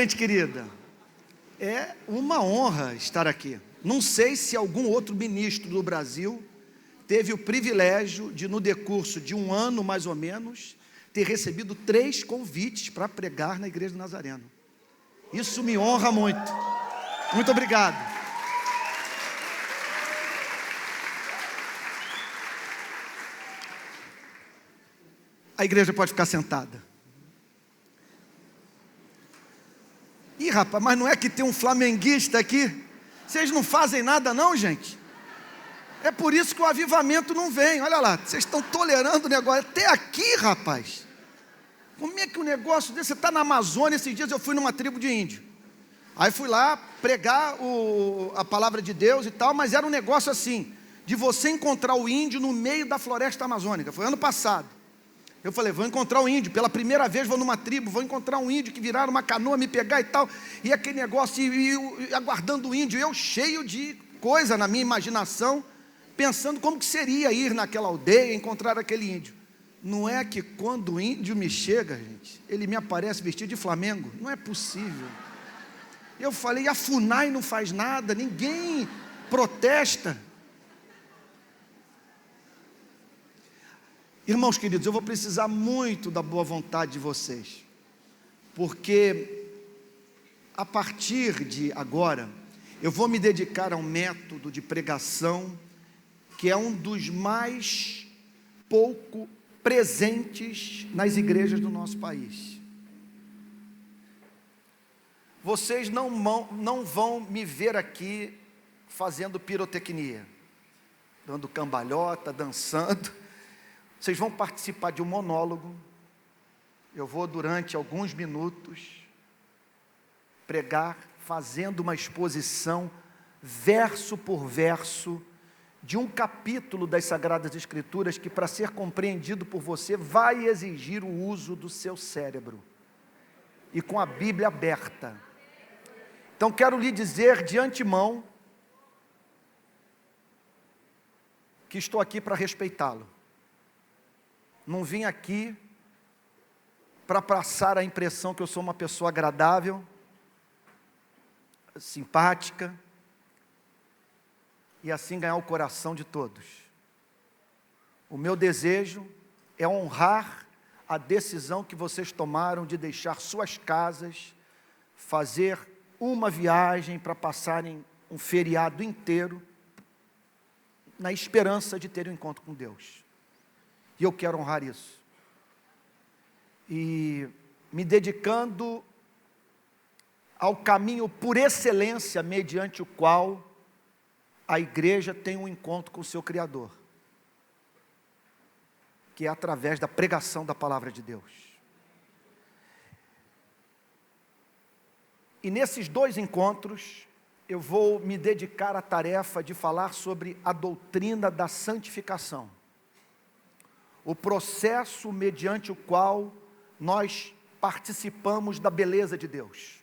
Gente querida, é uma honra estar aqui. Não sei se algum outro ministro do Brasil teve o privilégio de, no decurso de um ano mais ou menos, ter recebido 3 convites para pregar na Igreja do Nazareno. Isso me honra muito. Muito obrigado. A igreja pode ficar sentada. Ih, rapaz, mas não é que tem um flamenguista aqui? Vocês não fazem nada não, gente? É por isso que o avivamento não vem. Olha lá, vocês estão tolerando o negócio. Até aqui, rapaz. Como é que o negócio desse... Você está na Amazônia, esses dias eu fui numa tribo de índio. Aí fui lá pregar a palavra de Deus e tal, mas era um negócio assim, de você encontrar o índio no meio da floresta amazônica. Foi ano passado. Eu falei, vou encontrar um índio, pela primeira vez vou numa tribo, vou encontrar um índio que viraram uma canoa, me pegar e tal, e aquele negócio, e aguardando o índio, eu cheio de coisa na minha imaginação, pensando como que seria ir naquela aldeia, encontrar aquele índio. Não é que quando o índio me chega, gente, ele me aparece vestido de Flamengo, não é possível. Eu falei, a FUNAI não faz nada, ninguém protesta. Irmãos queridos, eu vou precisar muito da boa vontade de vocês, porque a partir de agora, eu vou me dedicar a um método de pregação que é um dos mais pouco presentes nas igrejas do nosso país. Vocês não vão me ver aqui fazendo pirotecnia, dando cambalhota, dançando. Vocês vão participar de um monólogo. Eu vou durante alguns minutos pregar, fazendo uma exposição, verso por verso, de um capítulo das Sagradas Escrituras que, para ser compreendido por você, vai exigir o uso do seu cérebro, e com a Bíblia aberta. Então quero lhe dizer de antemão, que estou aqui para respeitá-lo. Não vim aqui para passar a impressão que eu sou uma pessoa agradável, simpática, e assim ganhar o coração de todos. O meu desejo é honrar a decisão que vocês tomaram de deixar suas casas, fazer uma viagem para passarem um feriado inteiro, na esperança de ter um encontro com Deus. E eu quero honrar isso. E me dedicando ao caminho por excelência, mediante o qual a igreja tem um encontro com o seu Criador, que é através da pregação da palavra de Deus. E nesses 2 encontros, eu vou me dedicar à tarefa de falar sobre a doutrina da santificação. O processo mediante o qual nós participamos da beleza de Deus.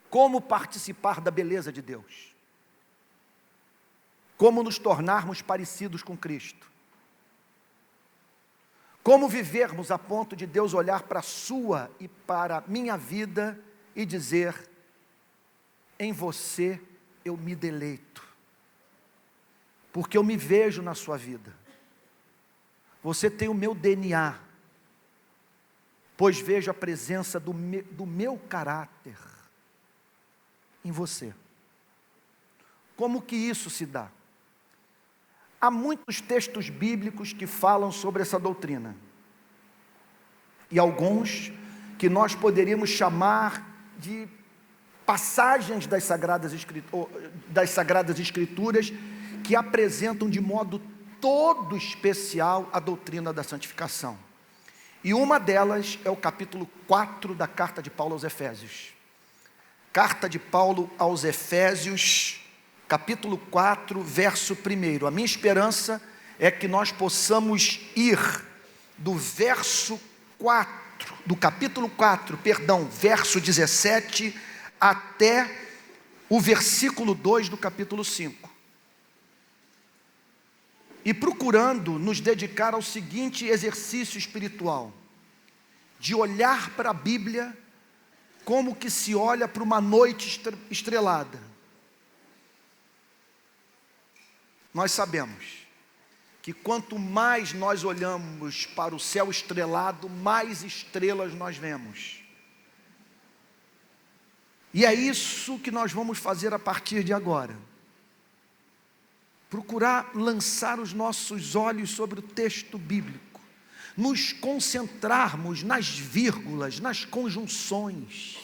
Como participar da beleza de Deus? Como nos tornarmos parecidos com Cristo? Como vivermos a ponto de Deus olhar para a sua e para a minha vida e dizer, em você eu me deleito, porque eu me vejo na sua vida. Você tem o meu DNA, pois vejo a presença do meu caráter em você. Como que isso se dá? Há muitos textos bíblicos que falam sobre essa doutrina, e alguns que nós poderíamos chamar de passagens das Sagradas Escrituras, que apresentam de modo todo especial a doutrina da santificação. E uma delas é o capítulo 4 da carta de Paulo aos Efésios. Carta de Paulo aos Efésios, capítulo 4, verso 1. A minha esperança é que nós possamos ir do verso 4, do capítulo 4, verso 17, até o versículo 2 do capítulo 5. E procurando nos dedicar ao seguinte exercício espiritual, de olhar para a Bíblia como que se olha para uma noite estrelada. Nós sabemos que quanto mais nós olhamos para o céu estrelado, mais estrelas nós vemos. E é isso que nós vamos fazer a partir de agora. Procurar lançar os nossos olhos sobre o texto bíblico, nos concentrarmos nas vírgulas, nas conjunções,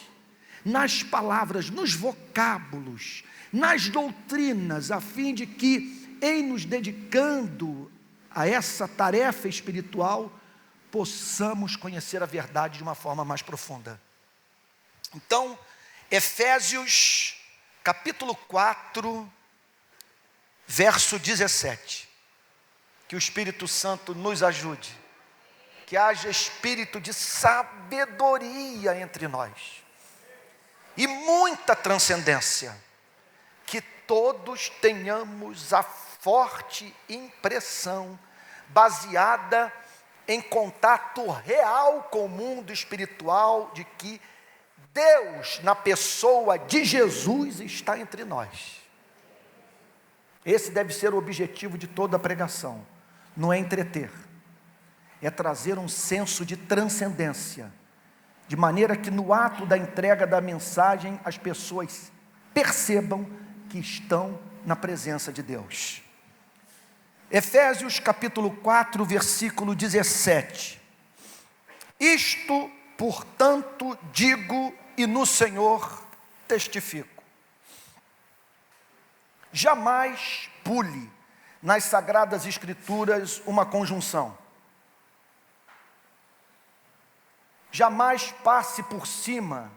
nas palavras, nos vocábulos, nas doutrinas, a fim de que, em nos dedicando a essa tarefa espiritual, possamos conhecer a verdade de uma forma mais profunda. Então, Efésios capítulo 4, verso 17. Que o Espírito Santo nos ajude, que haja espírito de sabedoria entre nós, e muita transcendência, que todos tenhamos a forte impressão, baseada em contato real com o mundo espiritual, de que Deus, na pessoa de Jesus, está entre nós. Esse deve ser o objetivo de toda a pregação. Não é entreter, é trazer um senso de transcendência, de maneira que no ato da entrega da mensagem, as pessoas percebam que estão na presença de Deus. Efésios capítulo 4, versículo 17. Isto, portanto, digo e no Senhor testifico. Jamais pule nas Sagradas Escrituras uma conjunção. Jamais passe por cima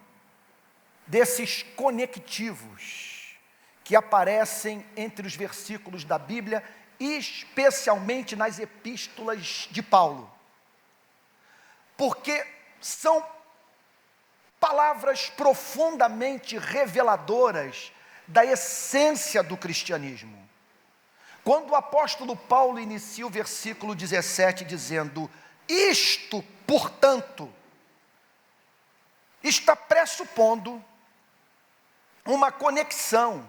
desses conectivos que aparecem entre os versículos da Bíblia, especialmente nas epístolas de Paulo, porque são palavras profundamente reveladoras da essência do cristianismo. Quando o apóstolo Paulo inicia o versículo 17 dizendo: isto, portanto, está pressupondo uma conexão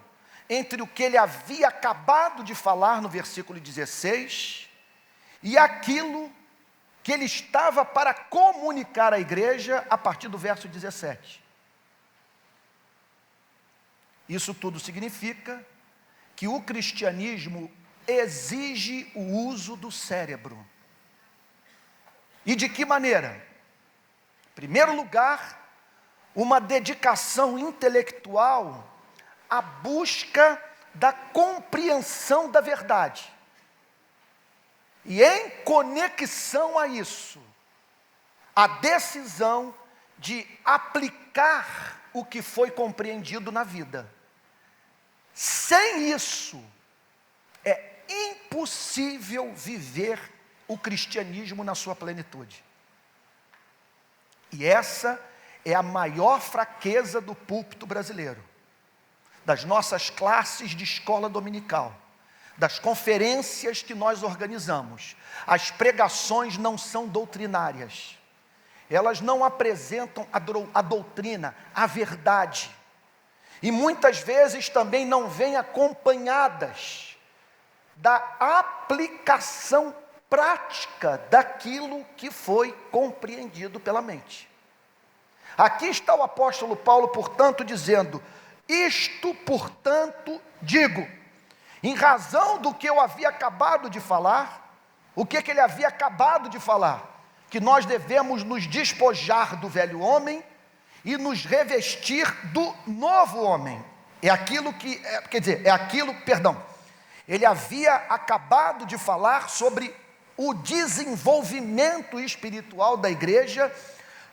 entre o que ele havia acabado de falar no versículo 16 e aquilo que ele estava para comunicar à igreja a partir do verso 17. Isso tudo significa que o cristianismo exige o uso do cérebro. E de que maneira? Em primeiro lugar, uma dedicação intelectual à busca da compreensão da verdade. E em conexão a isso, a decisão de aplicar o que foi compreendido na vida. Sem isso, é impossível viver o cristianismo na sua plenitude. E essa é a maior fraqueza do púlpito brasileiro, das nossas classes de escola dominical, das conferências que nós organizamos. As pregações não são doutrinárias, elas não apresentam a doutrina, a verdade, e muitas vezes também não vêm acompanhadas da aplicação prática daquilo que foi compreendido pela mente. Aqui está o apóstolo Paulo, portanto, dizendo: isto, portanto, digo, em razão do que eu havia acabado de falar. O que ele havia acabado de falar? Que nós devemos nos despojar do velho homem e nos revestir do novo homem. Ele havia acabado de falar sobre o desenvolvimento espiritual da igreja,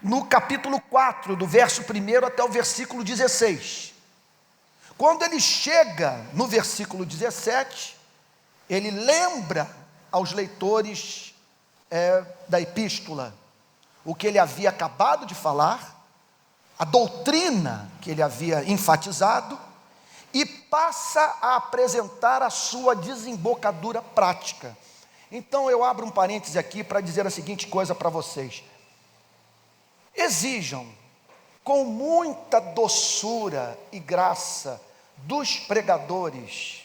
no capítulo 4, do verso 1 até o versículo 16. Quando ele chega no versículo 17, ele lembra aos leitores da epístola o que ele havia acabado de falar, a doutrina que ele havia enfatizado, e passa a apresentar a sua desembocadura prática. Então eu abro um parêntese aqui para dizer a seguinte coisa para vocês: exijam com muita doçura e graça dos pregadores,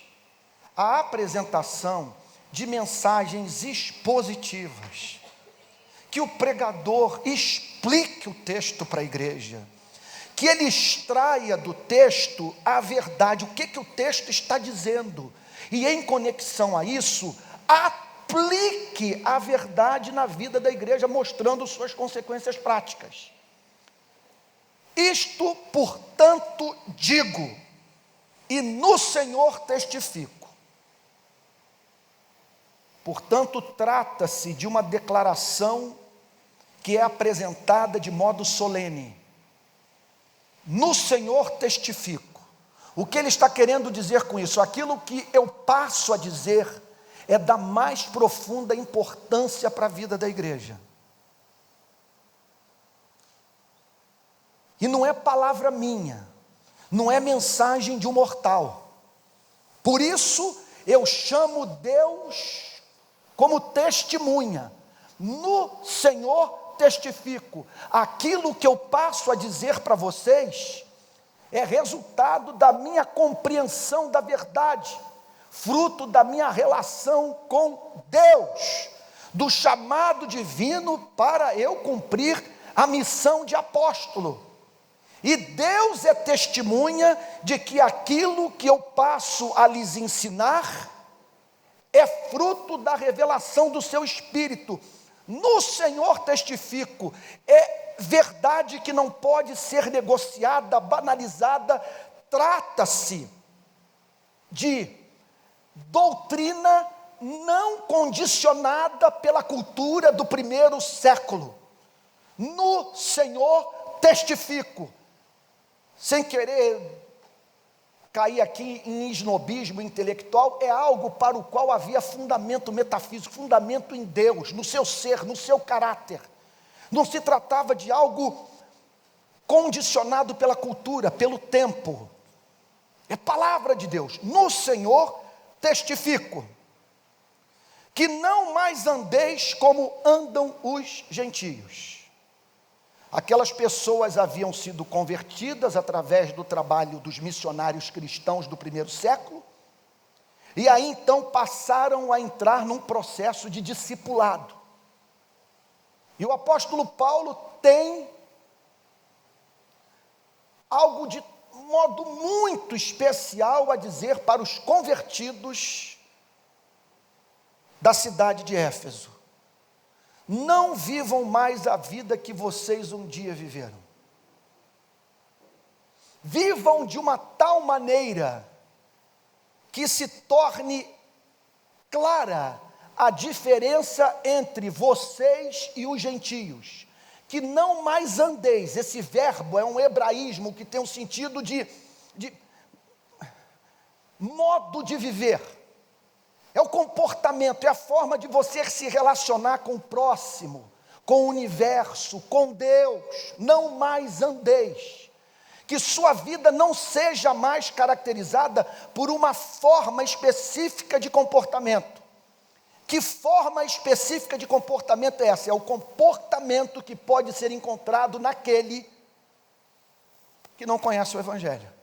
a apresentação de mensagens expositivas, que o pregador explique o texto para a igreja, que ele extraia do texto a verdade, o que o texto está dizendo, e em conexão a isso, aplique a verdade na vida da igreja, mostrando suas consequências práticas. Isto, portanto, digo, e no Senhor testifico. Portanto, trata-se de uma declaração que é apresentada de modo solene. No Senhor testifico. O que ele está querendo dizer com isso? Aquilo que eu passo a dizer é da mais profunda importância para a vida da igreja. E não é palavra minha, não é mensagem de um mortal. Por isso eu chamo Deus como testemunha. No Senhor testifico. Aquilo que eu passo a dizer para vocês é resultado da minha compreensão da verdade, fruto da minha relação com Deus, do chamado divino para eu cumprir a missão de apóstolo. E Deus é testemunha de que aquilo que eu passo a lhes ensinar é fruto da revelação do seu Espírito. No Senhor testifico, é verdade que não pode ser negociada, banalizada. Trata-se de doutrina não condicionada pela cultura do primeiro século. No Senhor testifico. Sem querer cair aqui em esnobismo intelectual, é algo para o qual havia fundamento metafísico, fundamento em Deus, no seu ser, no seu caráter. Não se tratava de algo condicionado pela cultura, pelo tempo. É palavra de Deus. No Senhor testifico que não mais andeis como andam os gentios. Aquelas pessoas haviam sido convertidas através do trabalho dos missionários cristãos do primeiro século, e aí então passaram a entrar num processo de discipulado. E o apóstolo Paulo tem algo de modo muito especial a dizer para os convertidos da cidade de Éfeso. Não vivam mais a vida que vocês um dia viveram. Vivam de uma tal maneira que se torne clara a diferença entre vocês e os gentios. Que não mais andeis. Esse verbo é um hebraísmo que tem um sentido de modo de viver. É o comportamento, é a forma de você se relacionar com o próximo, com o universo, com Deus. Não mais andeis. Que sua vida não seja mais caracterizada por uma forma específica de comportamento. Que forma específica de comportamento é essa? É o comportamento que pode ser encontrado naquele que não conhece o Evangelho.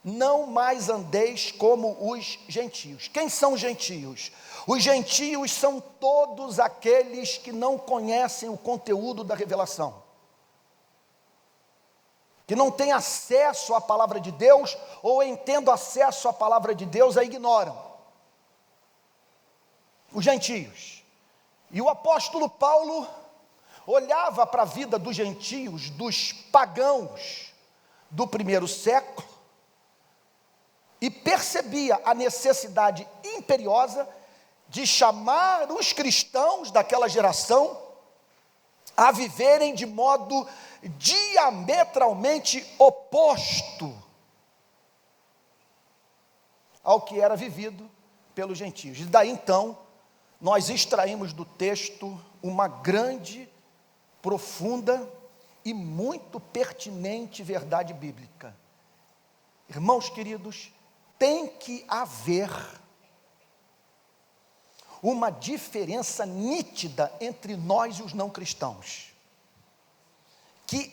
Não mais andeis como os gentios. Quem são os gentios? Os gentios são todos aqueles que não conhecem o conteúdo da revelação, que não têm acesso à palavra de Deus, ou em tendo acesso à palavra de Deus, a ignoram. Os gentios. E o apóstolo Paulo olhava para a vida dos gentios, dos pagãos do primeiro século, e percebia a necessidade imperiosa de chamar os cristãos daquela geração a viverem de modo diametralmente oposto ao que era vivido pelos gentios. E daí então, nós extraímos do texto uma grande, profunda e muito pertinente verdade bíblica. Irmãos queridos, tem que haver uma diferença nítida entre nós e os não cristãos, que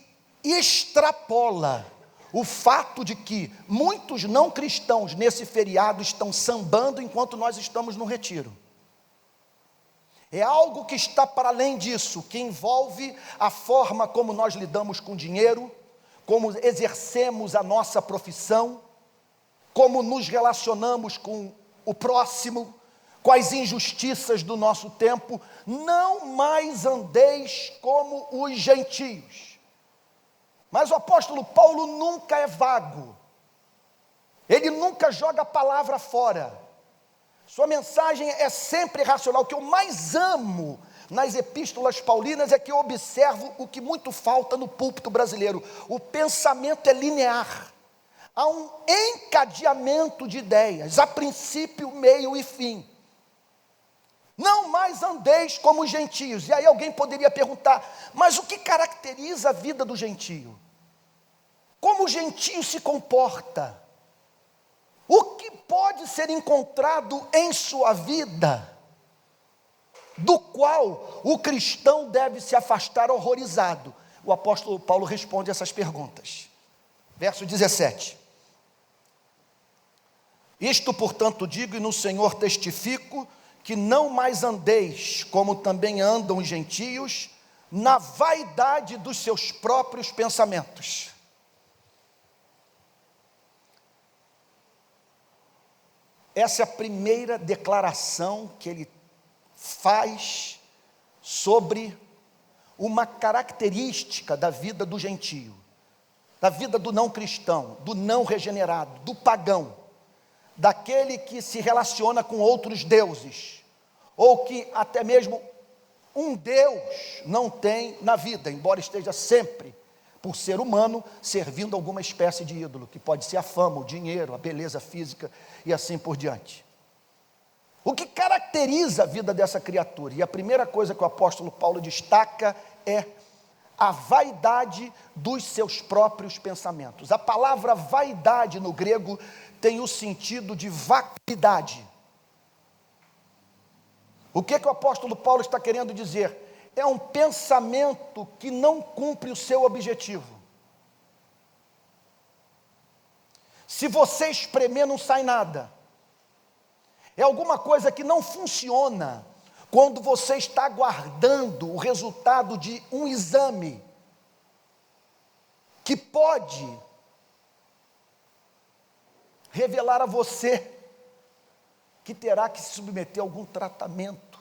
extrapola o fato de que muitos não cristãos nesse feriado estão sambando enquanto nós estamos no retiro. É algo que está para além disso, que envolve a forma como nós lidamos com dinheiro, como exercemos a nossa profissão, como nos relacionamos com o próximo, com as injustiças do nosso tempo. Não mais andeis como os gentios. Mas o apóstolo Paulo nunca é vago, ele nunca joga a palavra fora. Sua mensagem é sempre racional. O que eu mais amo nas epístolas paulinas é que eu observo o que muito falta no púlpito brasileiro. O pensamento é linear. Há um encadeamento de ideias, a princípio, meio e fim. Não mais andeis como os gentios. E aí alguém poderia perguntar, mas o que caracteriza a vida do gentio? Como o gentio se comporta? O que pode ser encontrado em sua vida, do qual o cristão deve se afastar horrorizado? O apóstolo Paulo responde essas perguntas. Verso 17. Isto, portanto, digo e no Senhor testifico, que não mais andeis, como também andam os gentios, na vaidade dos seus próprios pensamentos. Essa é a primeira declaração que ele faz sobre uma característica da vida do gentio, da vida do não cristão, do não regenerado, do pagão, daquele que se relaciona com outros deuses, ou que até mesmo um Deus não tem na vida, embora esteja sempre, por ser humano, servindo alguma espécie de ídolo, que pode ser a fama, o dinheiro, a beleza física e assim por diante. O que caracteriza a vida dessa criatura? E a primeira coisa que o apóstolo Paulo destaca é a vaidade dos seus próprios pensamentos. A palavra vaidade no grego tem o sentido de vacuidade. O que o apóstolo Paulo está querendo dizer? É um pensamento que não cumpre o seu objetivo. Se você espremer, não sai nada. É alguma coisa que não funciona quando você está aguardando o resultado de um exame que pode revelar a você que terá que se submeter a algum tratamento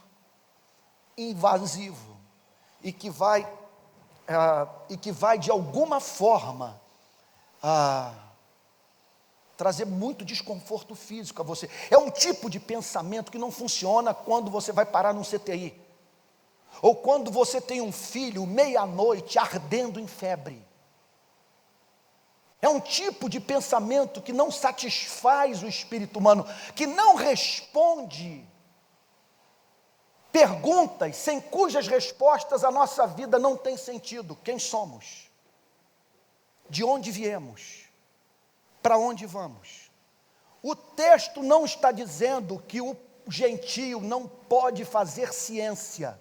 invasivo e que vai de alguma forma trazer muito desconforto físico a você. É um tipo de pensamento que não funciona quando você vai parar num CTI, ou quando você tem um filho meia-noite ardendo em febre. É um tipo de pensamento que não satisfaz o espírito humano, que não responde perguntas sem cujas respostas a nossa vida não tem sentido. Quem somos? De onde viemos? Para onde vamos? O texto não está dizendo que o gentio não pode fazer ciência,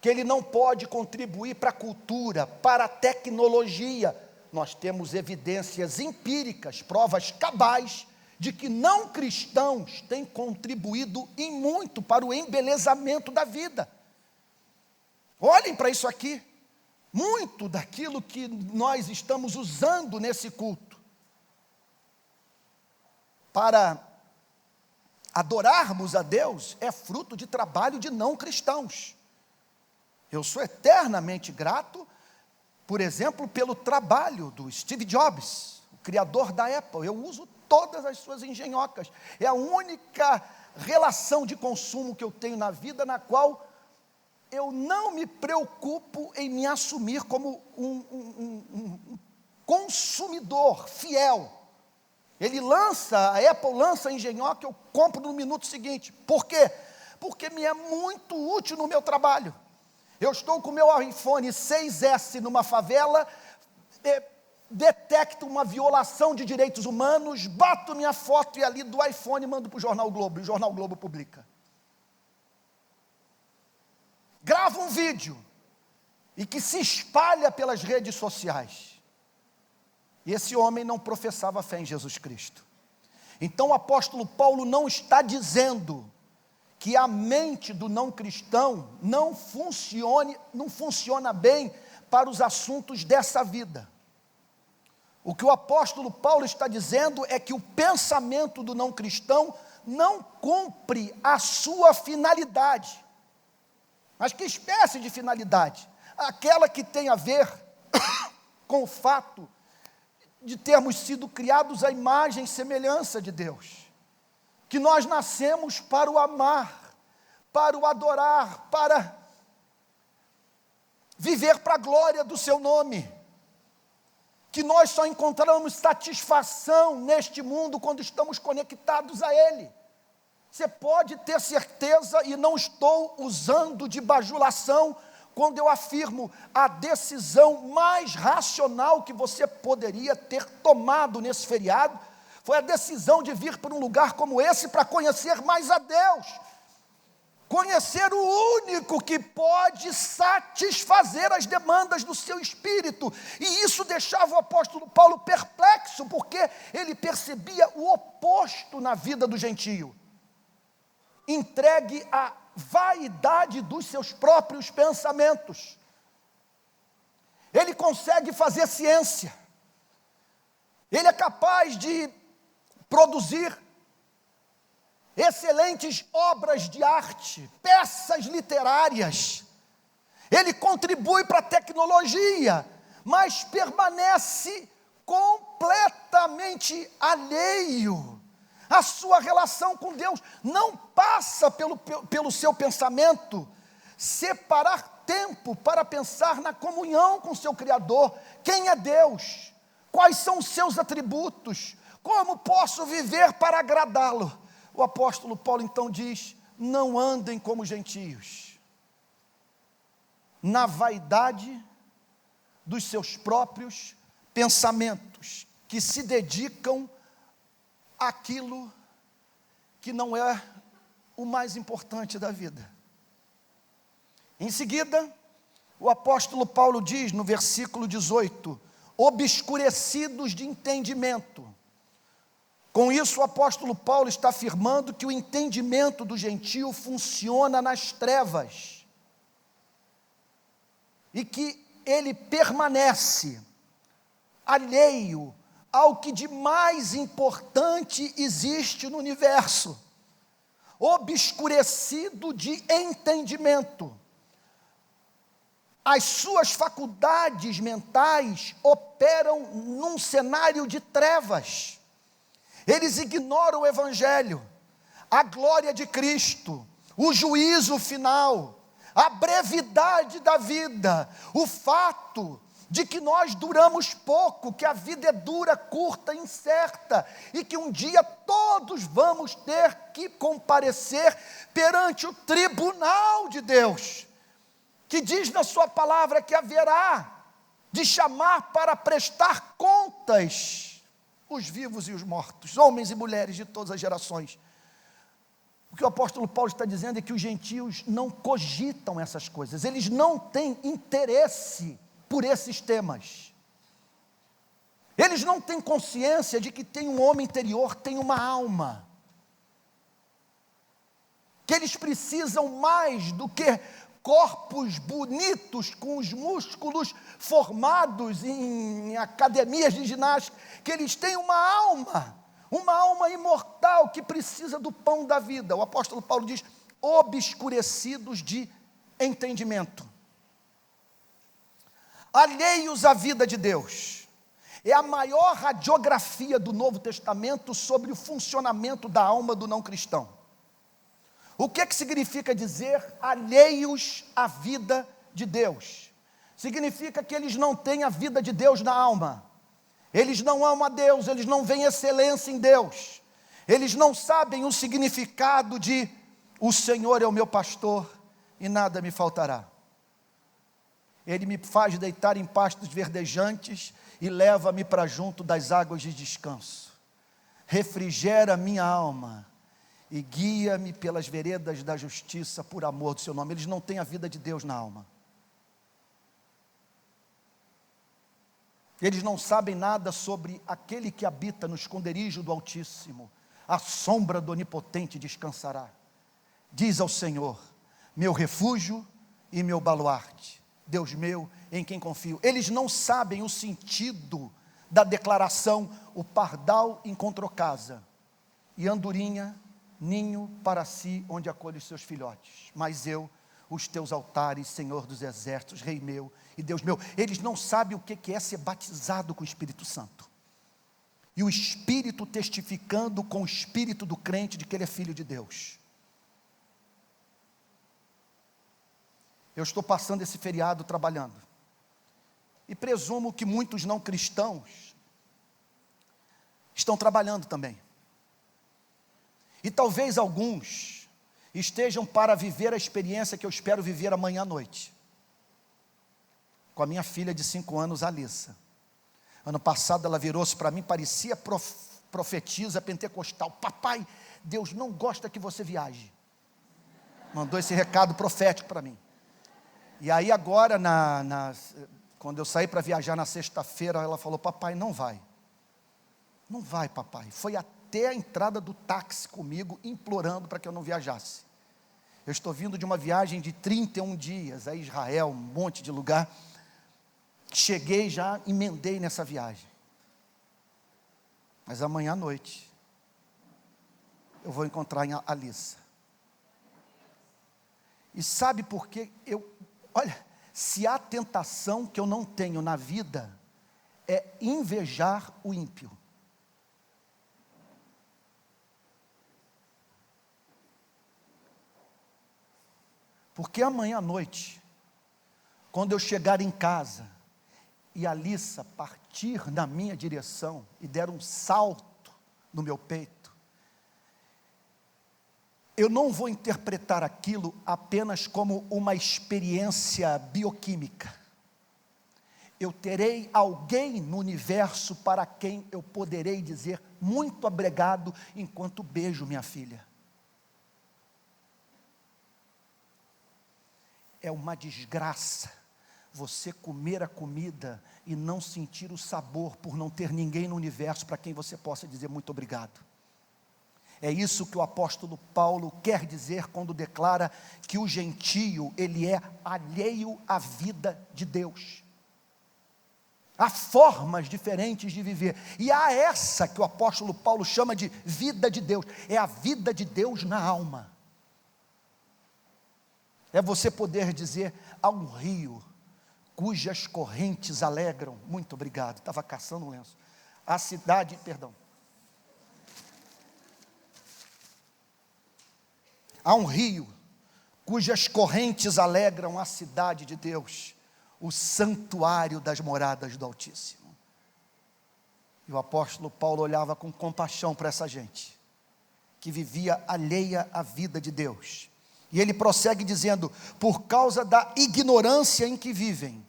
que ele não pode contribuir para a cultura, para a tecnologia. Nós temos evidências empíricas, provas cabais, de que não cristãos têm contribuído em muito para o embelezamento da vida. Olhem para isso aqui. Muito daquilo que nós estamos usando nesse culto para adorarmos a Deus é fruto de trabalho de não cristãos. Eu sou eternamente grato, por exemplo, pelo trabalho do Steve Jobs, o criador da Apple. Eu uso todas as suas engenhocas. É a única relação de consumo que eu tenho na vida na qual eu não me preocupo em me assumir como um consumidor fiel. A Apple lança a engenhoca, eu compro no minuto seguinte. Por quê? Porque me é muito útil no meu trabalho. Eu estou com o meu iPhone 6S numa favela, detecto uma violação de direitos humanos, bato minha foto e ali do iPhone mando para o Jornal Globo, e o Jornal Globo publica. Gravo um vídeo e que se espalha pelas redes sociais. E esse homem não professava fé em Jesus Cristo. Então o apóstolo Paulo não está dizendo que a mente do não cristão não funciona bem para os assuntos dessa vida. O que o apóstolo Paulo está dizendo é que o pensamento do não cristão não cumpre a sua finalidade. Mas que espécie de finalidade? Aquela que tem a ver com o fato de termos sido criados à imagem e semelhança de Deus. Que nós nascemos para o amar, para o adorar, para viver para a glória do seu nome. Que nós só encontramos satisfação neste mundo quando estamos conectados a Ele. Você pode ter certeza, e não estou usando de bajulação, quando eu afirmo a decisão mais racional que você poderia ter tomado nesse feriado, foi a decisão de vir para um lugar como esse para conhecer mais a Deus. Conhecer o único que pode satisfazer as demandas do seu espírito. E isso deixava o apóstolo Paulo perplexo, porque ele percebia o oposto na vida do gentio. Entregue à vaidade dos seus próprios pensamentos. Ele consegue fazer ciência. Ele é capaz de produzir excelentes obras de arte, peças literárias. Ele contribui para a tecnologia, mas permanece completamente alheio. A sua relação com Deus não passa pelo seu pensamento separar tempo para pensar na comunhão com o seu Criador. Quem é Deus? Quais são os seus atributos? Como posso viver para agradá-lo? O apóstolo Paulo então diz: não andem como gentios, na vaidade dos seus próprios pensamentos, que se dedicam àquilo que não é o mais importante da vida. Em seguida, o apóstolo Paulo diz no versículo 18: obscurecidos de entendimento. Com isso, o apóstolo Paulo está afirmando que o entendimento do gentio funciona nas trevas e que ele permanece alheio ao que de mais importante existe no universo, obscurecido de entendimento. As suas faculdades mentais operam num cenário de trevas. Eles ignoram o Evangelho, a glória de Cristo, o juízo final, a brevidade da vida, o fato de que nós duramos pouco, que a vida é dura, curta, incerta, e que um dia todos vamos ter que comparecer perante o tribunal de Deus, que diz na sua palavra que haverá de chamar para prestar contas os vivos e os mortos, homens e mulheres de todas as gerações. O que o apóstolo Paulo está dizendo é que os gentios não cogitam essas coisas, eles não têm interesse por esses temas. Eles não têm consciência de que tem um homem interior, tem uma alma, que eles precisam mais do que corpos bonitos com os músculos formados em academias de ginástica, que eles têm uma alma imortal que precisa do pão da vida. O apóstolo Paulo diz: obscurecidos de entendimento, alheios à vida de Deus. É a maior radiografia do Novo Testamento sobre o funcionamento da alma do não cristão. O que significa dizer alheios à vida de Deus? Significa que eles não têm a vida de Deus na alma. Eles não amam a Deus, eles não veem excelência em Deus. Eles não sabem o significado de: o Senhor é o meu pastor e nada me faltará. Ele me faz deitar em pastos verdejantes e leva-me para junto das águas de descanso. Refrigera minha alma e guia-me pelas veredas da justiça por amor do seu nome. Eles não têm a vida de Deus na alma. Eles não sabem nada sobre aquele que habita no esconderijo do Altíssimo. A sombra do Onipotente descansará. Diz ao Senhor, meu refúgio e meu baluarte, Deus meu, em quem confio. Eles não sabem o sentido da declaração, o pardal encontrou casa, e andorinha, ninho para si, onde acolhe os seus filhotes. Mas eu, os teus altares, Senhor dos exércitos, Rei meu e Deus meu. Eles não sabem o que é ser batizado com o Espírito Santo. E o Espírito testificando com o Espírito do crente de que ele é filho de Deus. Eu estou passando esse feriado trabalhando. E presumo que muitos não cristãos estão trabalhando também. E talvez alguns estejam para viver a experiência que eu espero viver amanhã à noite. Com a minha filha de 5 anos, Alissa. Ano passado ela virou-se para mim, parecia profetisa pentecostal. Papai, Deus não gosta que você viaje. Mandou esse recado profético para mim. E aí agora, quando eu saí para viajar na sexta-feira, ela falou, papai, não vai. Não vai, papai. Foi até a entrada do táxi comigo, implorando para que eu não viajasse. Eu estou vindo de uma viagem de 31 dias a Israel, um monte de lugar. Cheguei já, emendei nessa viagem. Mas amanhã à noite, eu vou encontrar a Alissa. E sabe por quê? Olha, se há tentação que eu não tenho na vida, é invejar o ímpio. Porque amanhã à noite, quando eu chegar em casa, e a Alissa partir na minha direção, e der um salto no meu peito, eu não vou interpretar aquilo apenas como uma experiência bioquímica. Eu terei alguém no universo para quem eu poderei dizer muito obrigado enquanto beijo minha filha. É uma desgraça você comer a comida e não sentir o sabor por não ter ninguém no universo para quem você possa dizer muito obrigado. É isso que o apóstolo Paulo quer dizer quando declara que o gentio, ele é alheio à vida de Deus. Há formas diferentes de viver, e há essa que o apóstolo Paulo chama de vida de Deus, é a vida de Deus na alma. É você poder dizer, há um rio, cujas correntes alegram, muito obrigado, estava caçando um lenço, a cidade, há um rio, cujas correntes alegram a cidade de Deus, o santuário das moradas do Altíssimo. E o apóstolo Paulo olhava com compaixão para essa gente, que vivia alheia à vida de Deus. E ele prossegue dizendo, por causa da ignorância em que vivem,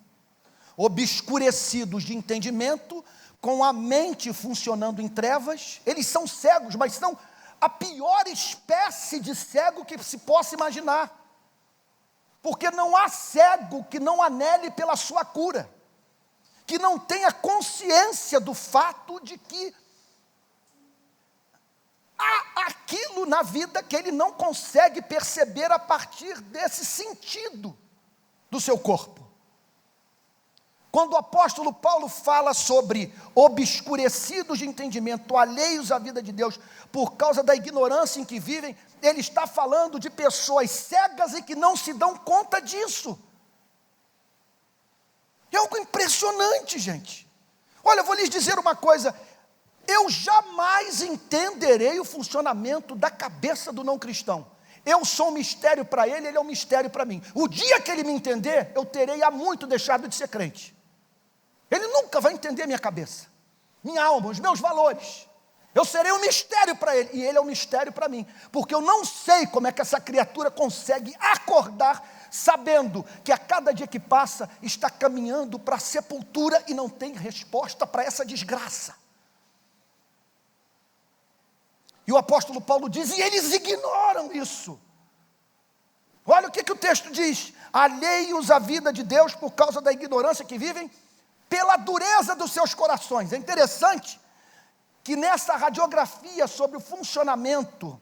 obscurecidos de entendimento, com a mente funcionando em trevas, eles são cegos, mas são a pior espécie de cego que se possa imaginar, porque não há cego que não anele pela sua cura, que não tenha consciência do fato de que há aquilo na vida que ele não consegue perceber a partir desse sentido do seu corpo. Quando o apóstolo Paulo fala sobre obscurecidos de entendimento, alheios à vida de Deus, por causa da ignorância em que vivem, ele está falando de pessoas cegas e que não se dão conta disso. É algo impressionante, gente. Olha, eu vou lhes dizer uma coisa, eu jamais entenderei o funcionamento da cabeça do não cristão. Eu sou um mistério para ele, ele é um mistério para mim. O dia que ele me entender, eu terei há muito deixado de ser crente. Ele nunca vai entender minha cabeça, minha alma, os meus valores. Eu serei um mistério para ele, e ele é um mistério para mim, porque eu não sei como é que essa criatura consegue acordar, sabendo que a cada dia que passa, está caminhando para a sepultura, e não tem resposta para essa desgraça. E o apóstolo Paulo diz, e eles ignoram isso. Olha o que o texto diz, alheios à vida de Deus, por causa da ignorância que vivem, pela dureza dos seus corações. É interessante que nessa radiografia sobre o funcionamento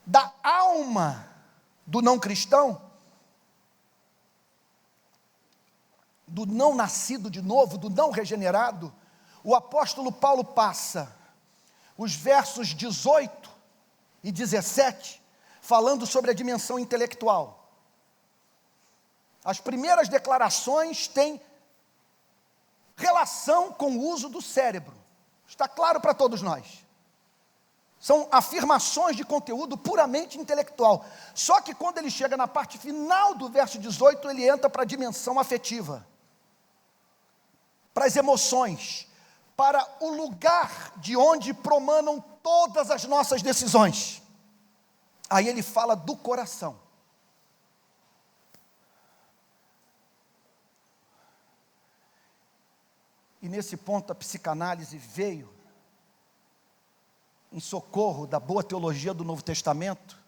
da alma do não cristão, do não nascido de novo, do não regenerado, o apóstolo Paulo passa os versos 18 e 17, falando sobre a dimensão intelectual. As primeiras declarações têm relação com o uso do cérebro. Está claro para todos nós. São afirmações de conteúdo puramente intelectual. Só que quando ele chega na parte final do verso 18, ele entra para a dimensão afetiva, para as emoções, para o lugar de onde promanam todas as nossas decisões. Aí ele fala do coração. E nesse ponto a psicanálise veio em socorro da boa teologia do Novo Testamento,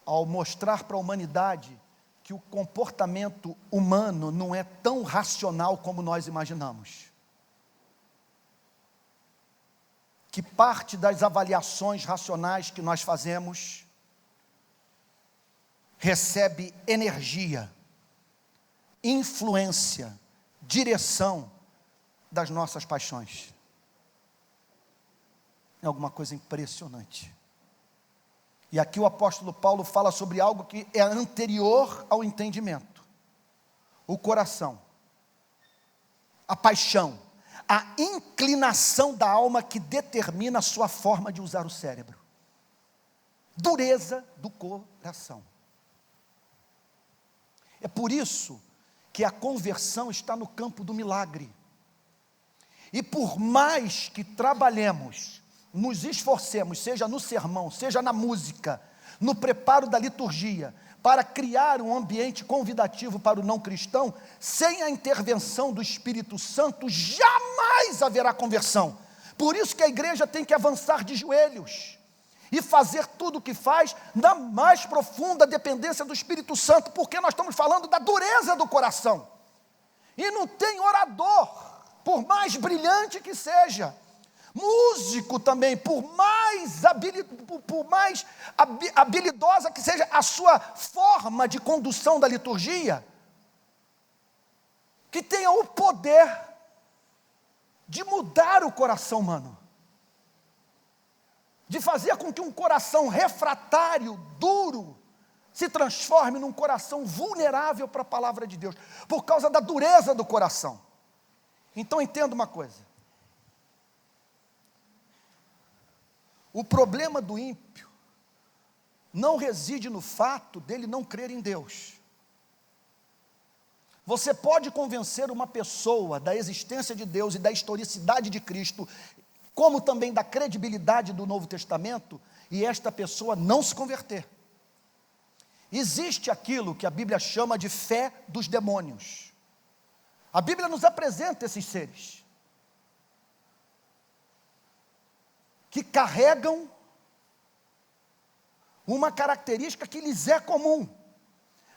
ao mostrar para a humanidade que o comportamento humano não é tão racional como nós imaginamos. Que parte das avaliações racionais que nós fazemos recebe energia, influência, direção das nossas paixões. É alguma coisa impressionante. E aqui o apóstolo Paulo fala sobre algo que é anterior ao entendimento. O coração, a paixão, a inclinação da alma que determina a sua forma de usar o cérebro. Dureza do coração. É por isso que a conversão está no campo do milagre. E por mais que trabalhemos, nos esforcemos, seja no sermão, seja na música, no preparo da liturgia, para criar um ambiente convidativo para o não cristão, sem a intervenção do Espírito Santo, jamais haverá conversão. Por isso que a igreja tem que avançar de joelhos e fazer tudo o que faz na mais profunda dependência do Espírito Santo, porque nós estamos falando da dureza do coração. E não tem orador, por mais brilhante que seja, músico também, por mais habilidosa que seja a sua forma de condução da liturgia, que tenha o poder de mudar o coração humano, de fazer com que um coração refratário, duro, se transforme num coração vulnerável para a palavra de Deus, por causa da dureza do coração. Então entenda uma coisa. O problema do ímpio não reside no fato dele não crer em Deus. Você pode convencer uma pessoa da existência de Deus e da historicidade de Cristo, como também da credibilidade do Novo Testamento, e esta pessoa não se converter. Existe aquilo que a Bíblia chama de fé dos demônios. A Bíblia nos apresenta esses seres que carregam uma característica que lhes é comum,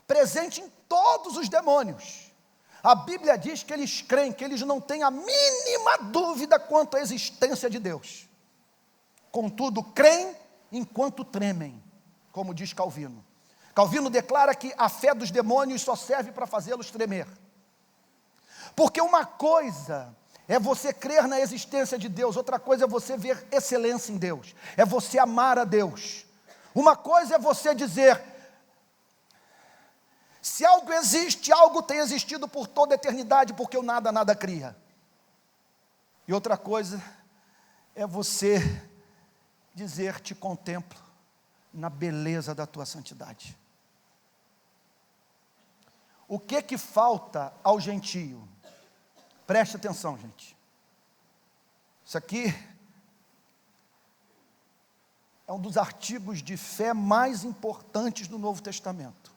presente em todos os demônios. A Bíblia diz que eles creem, que eles não têm a mínima dúvida quanto à existência de Deus. Contudo, creem enquanto tremem, como diz Calvino. Calvino declara que a fé dos demônios só serve para fazê-los tremer. Porque uma coisa é você crer na existência de Deus, outra coisa é você ver excelência em Deus, é você amar a Deus. Uma coisa é você dizer, se algo existe, algo tem existido por toda a eternidade, porque o nada cria. E outra coisa é você dizer, te contemplo na beleza da tua santidade. O que falta ao gentio? Preste atenção, gente. Isso aqui é um dos artigos de fé mais importantes do Novo Testamento.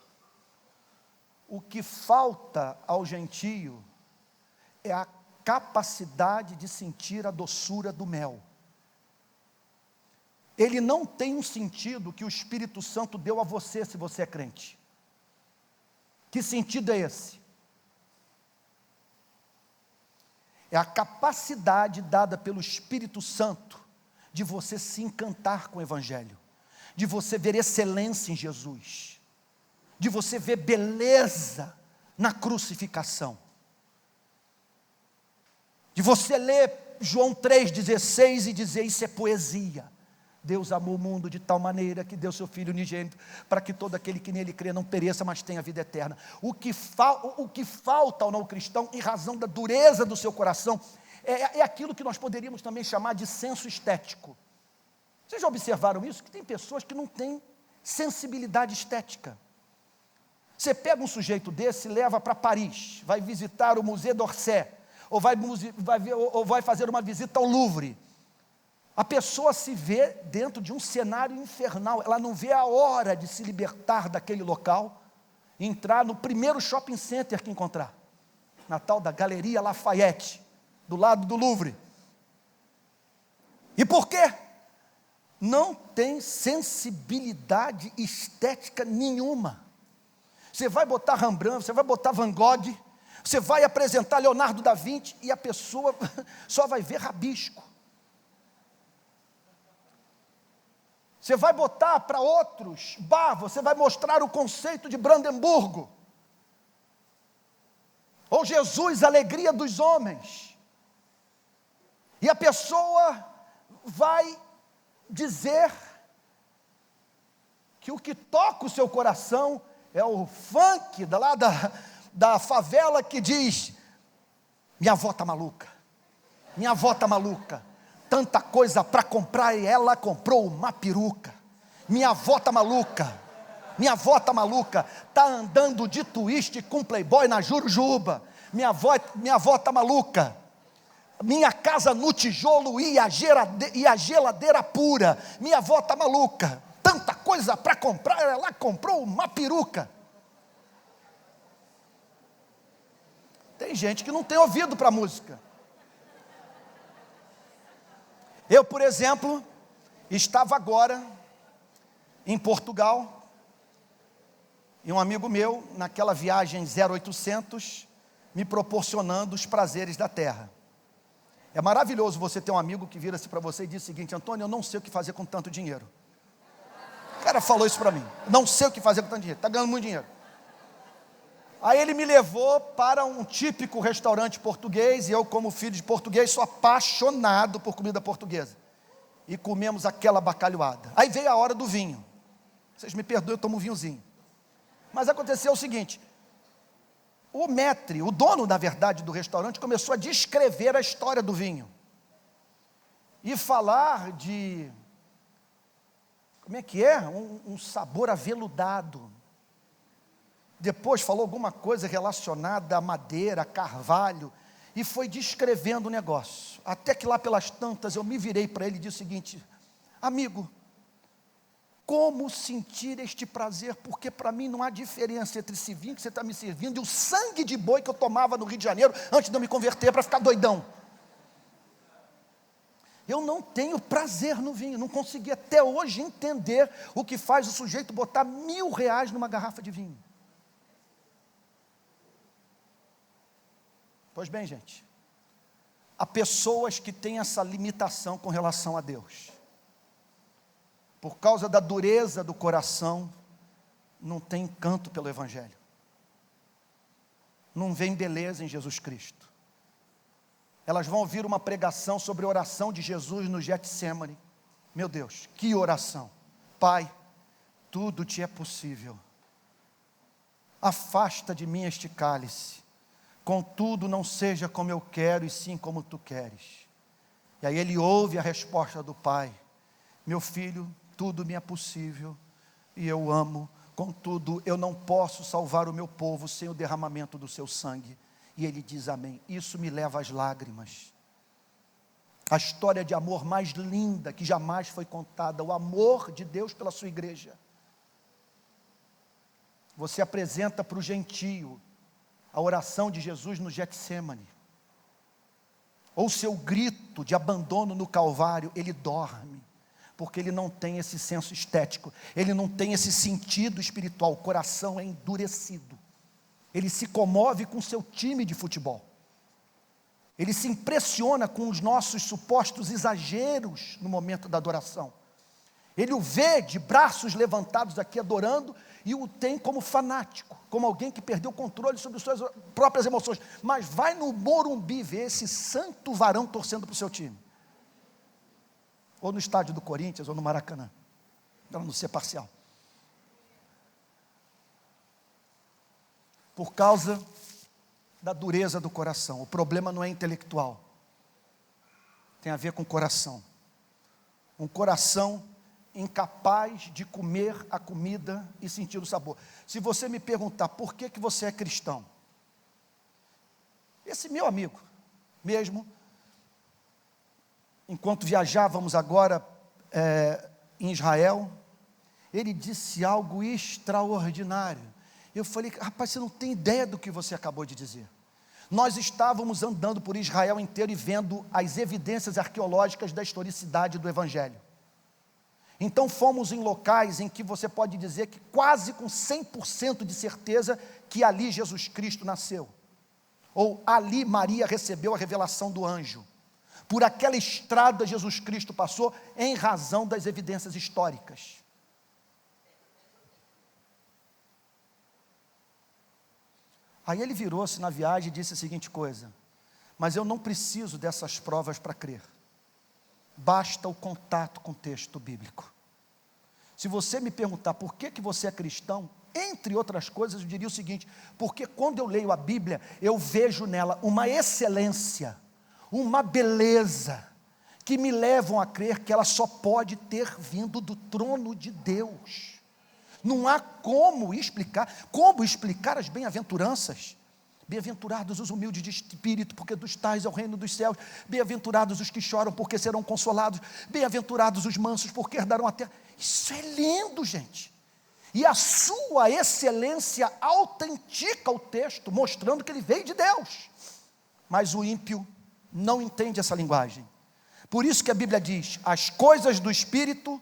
O que falta ao gentio é a capacidade de sentir a doçura do mel. Ele não tem um sentido que o Espírito Santo deu a você, se você é crente. Que sentido é esse? é a capacidade dada pelo Espírito Santo de você se encantar com o Evangelho, de você ver excelência em Jesus, de você ver beleza na crucificação, de você ler João 3,16 e dizer: isso é poesia. Deus amou o mundo de tal maneira que deu seu Filho unigênito, para que todo aquele que nele crê não pereça, mas tenha vida eterna. O que falta ao não cristão, em razão da dureza do seu coração, é aquilo que nós poderíamos também chamar de senso estético. Vocês já observaram isso? Que tem pessoas que não têm sensibilidade estética. Você pega um sujeito desse e leva para Paris, vai visitar o Musée d'Orsay, ou vai fazer uma visita ao Louvre. A pessoa se vê dentro de um cenário infernal, ela não vê a hora de se libertar daquele local, e entrar no primeiro shopping center que encontrar, na tal da Galeria Lafayette, do lado do Louvre. E por quê? Não tem sensibilidade estética nenhuma. Você vai botar Rembrandt, você vai botar Van Gogh, você vai apresentar Leonardo da Vinci, e a pessoa só vai ver rabisco. Você vai botar para outros, você vai mostrar o conceito de Brandemburgo, ou Jesus, a alegria dos homens, e a pessoa vai dizer que o que toca o seu coração é o funk lá da favela, que diz: minha avó está maluca, minha avó está maluca, tanta coisa para comprar e ela comprou uma peruca. Minha avó está maluca, minha avó está maluca, está andando de twist com playboy na Jurujuba. Minha avó está maluca, minha casa no tijolo e a geladeira pura. Minha avó está maluca, tanta coisa para comprar, ela comprou uma peruca. Tem gente que não tem ouvido para música. Eu, por exemplo, estava agora em Portugal, e um amigo meu, naquela viagem 0800, me proporcionando os prazeres da terra. É maravilhoso você ter um amigo que vira-se para você e diz o seguinte: Antônio, eu não sei o que fazer com tanto dinheiro. O cara falou isso para mim: não sei o que fazer com tanto dinheiro, está ganhando muito dinheiro. Aí ele me levou para um típico restaurante português, e eu, como filho de português, sou apaixonado por comida portuguesa. E comemos aquela bacalhoada. Aí veio a hora do vinho. Vocês me perdoem, eu tomo um vinhozinho. Mas aconteceu o seguinte: o maître, o dono, na verdade, do restaurante, começou a descrever a história do vinho. E falar de, como é que é? Um sabor aveludado. Depois falou alguma coisa relacionada a madeira, a carvalho, e foi descrevendo o negócio. Até que lá pelas tantas eu me virei para ele e disse o seguinte: amigo, como sentir este prazer? Porque para mim não há diferença entre esse vinho que você está me servindo e o sangue de boi que eu tomava no Rio de Janeiro antes de eu me converter, para ficar doidão. Eu não tenho prazer no vinho, não consegui até hoje entender o que faz o sujeito botar R$1.000 numa garrafa de vinho. Pois bem, gente, há pessoas que têm essa limitação com relação a Deus. Por causa da dureza do coração, não tem encanto pelo Evangelho. Não vem beleza em Jesus Cristo. Elas vão ouvir uma pregação sobre a oração de Jesus no Getsemane. Meu Deus, que oração! Pai, tudo te é possível. Afasta de mim este cálice. Contudo, não seja como eu quero, e sim como tu queres. E aí ele ouve a resposta do Pai: meu filho, tudo me é possível, e eu amo, contudo, eu não posso salvar o meu povo sem o derramamento do seu sangue. E ele diz amém. Isso me leva às lágrimas. A história de amor mais linda que jamais foi contada, o amor de Deus pela sua igreja. Você apresenta para o gentio a oração de Jesus no Getsemane, ou seu grito de abandono no Calvário, ele dorme, porque ele não tem esse senso estético, ele não tem esse sentido espiritual, o coração é endurecido, ele se comove com seu time de futebol, Ele se impressiona com os nossos supostos exageros no momento da adoração. Ele o vê de braços levantados aqui adorando e o tem como fanático, como alguém que perdeu o controle sobre suas próprias emoções. Mas vai no Morumbi ver esse santo varão torcendo para o seu time. Ou no estádio do Corinthians, ou no Maracanã. Para não ser parcial. Por causa da dureza do coração. O problema não é intelectual. Tem a ver com o coração. Um coração incapaz de comer a comida e sentir o sabor. Se você me perguntar por que você é cristão, esse meu amigo mesmo, enquanto viajávamos agora em Israel, ele disse algo extraordinário. Eu falei, rapaz, você não tem ideia do que você acabou de dizer. Nós estávamos andando por Israel inteiro e vendo as evidências arqueológicas da historicidade do Evangelho. Então fomos em locais em que você pode dizer que quase com 100% de certeza que ali Jesus Cristo nasceu. Ou ali Maria recebeu a revelação do anjo. Por aquela estrada Jesus Cristo passou em razão das evidências históricas. Aí ele virou-se na viagem e disse a seguinte coisa: mas eu não preciso dessas provas para crer. Basta o contato com o texto bíblico. Se você me perguntar por que você é cristão, entre outras coisas, eu diria o seguinte: porque quando eu leio a Bíblia, eu vejo nela uma excelência, uma beleza, que me levam a crer que ela só pode ter vindo do trono de Deus. Não há como explicar as bem-aventuranças. Bem-aventurados os humildes de espírito, porque dos tais é o reino dos céus. Bem-aventurados os que choram, porque serão consolados. Bem-aventurados os mansos, porque herdarão a terra. Isso é lindo, gente. E a sua excelência autentica o texto, mostrando que ele veio de Deus. Mas o ímpio não entende essa linguagem. Por isso que a Bíblia diz: as coisas do espírito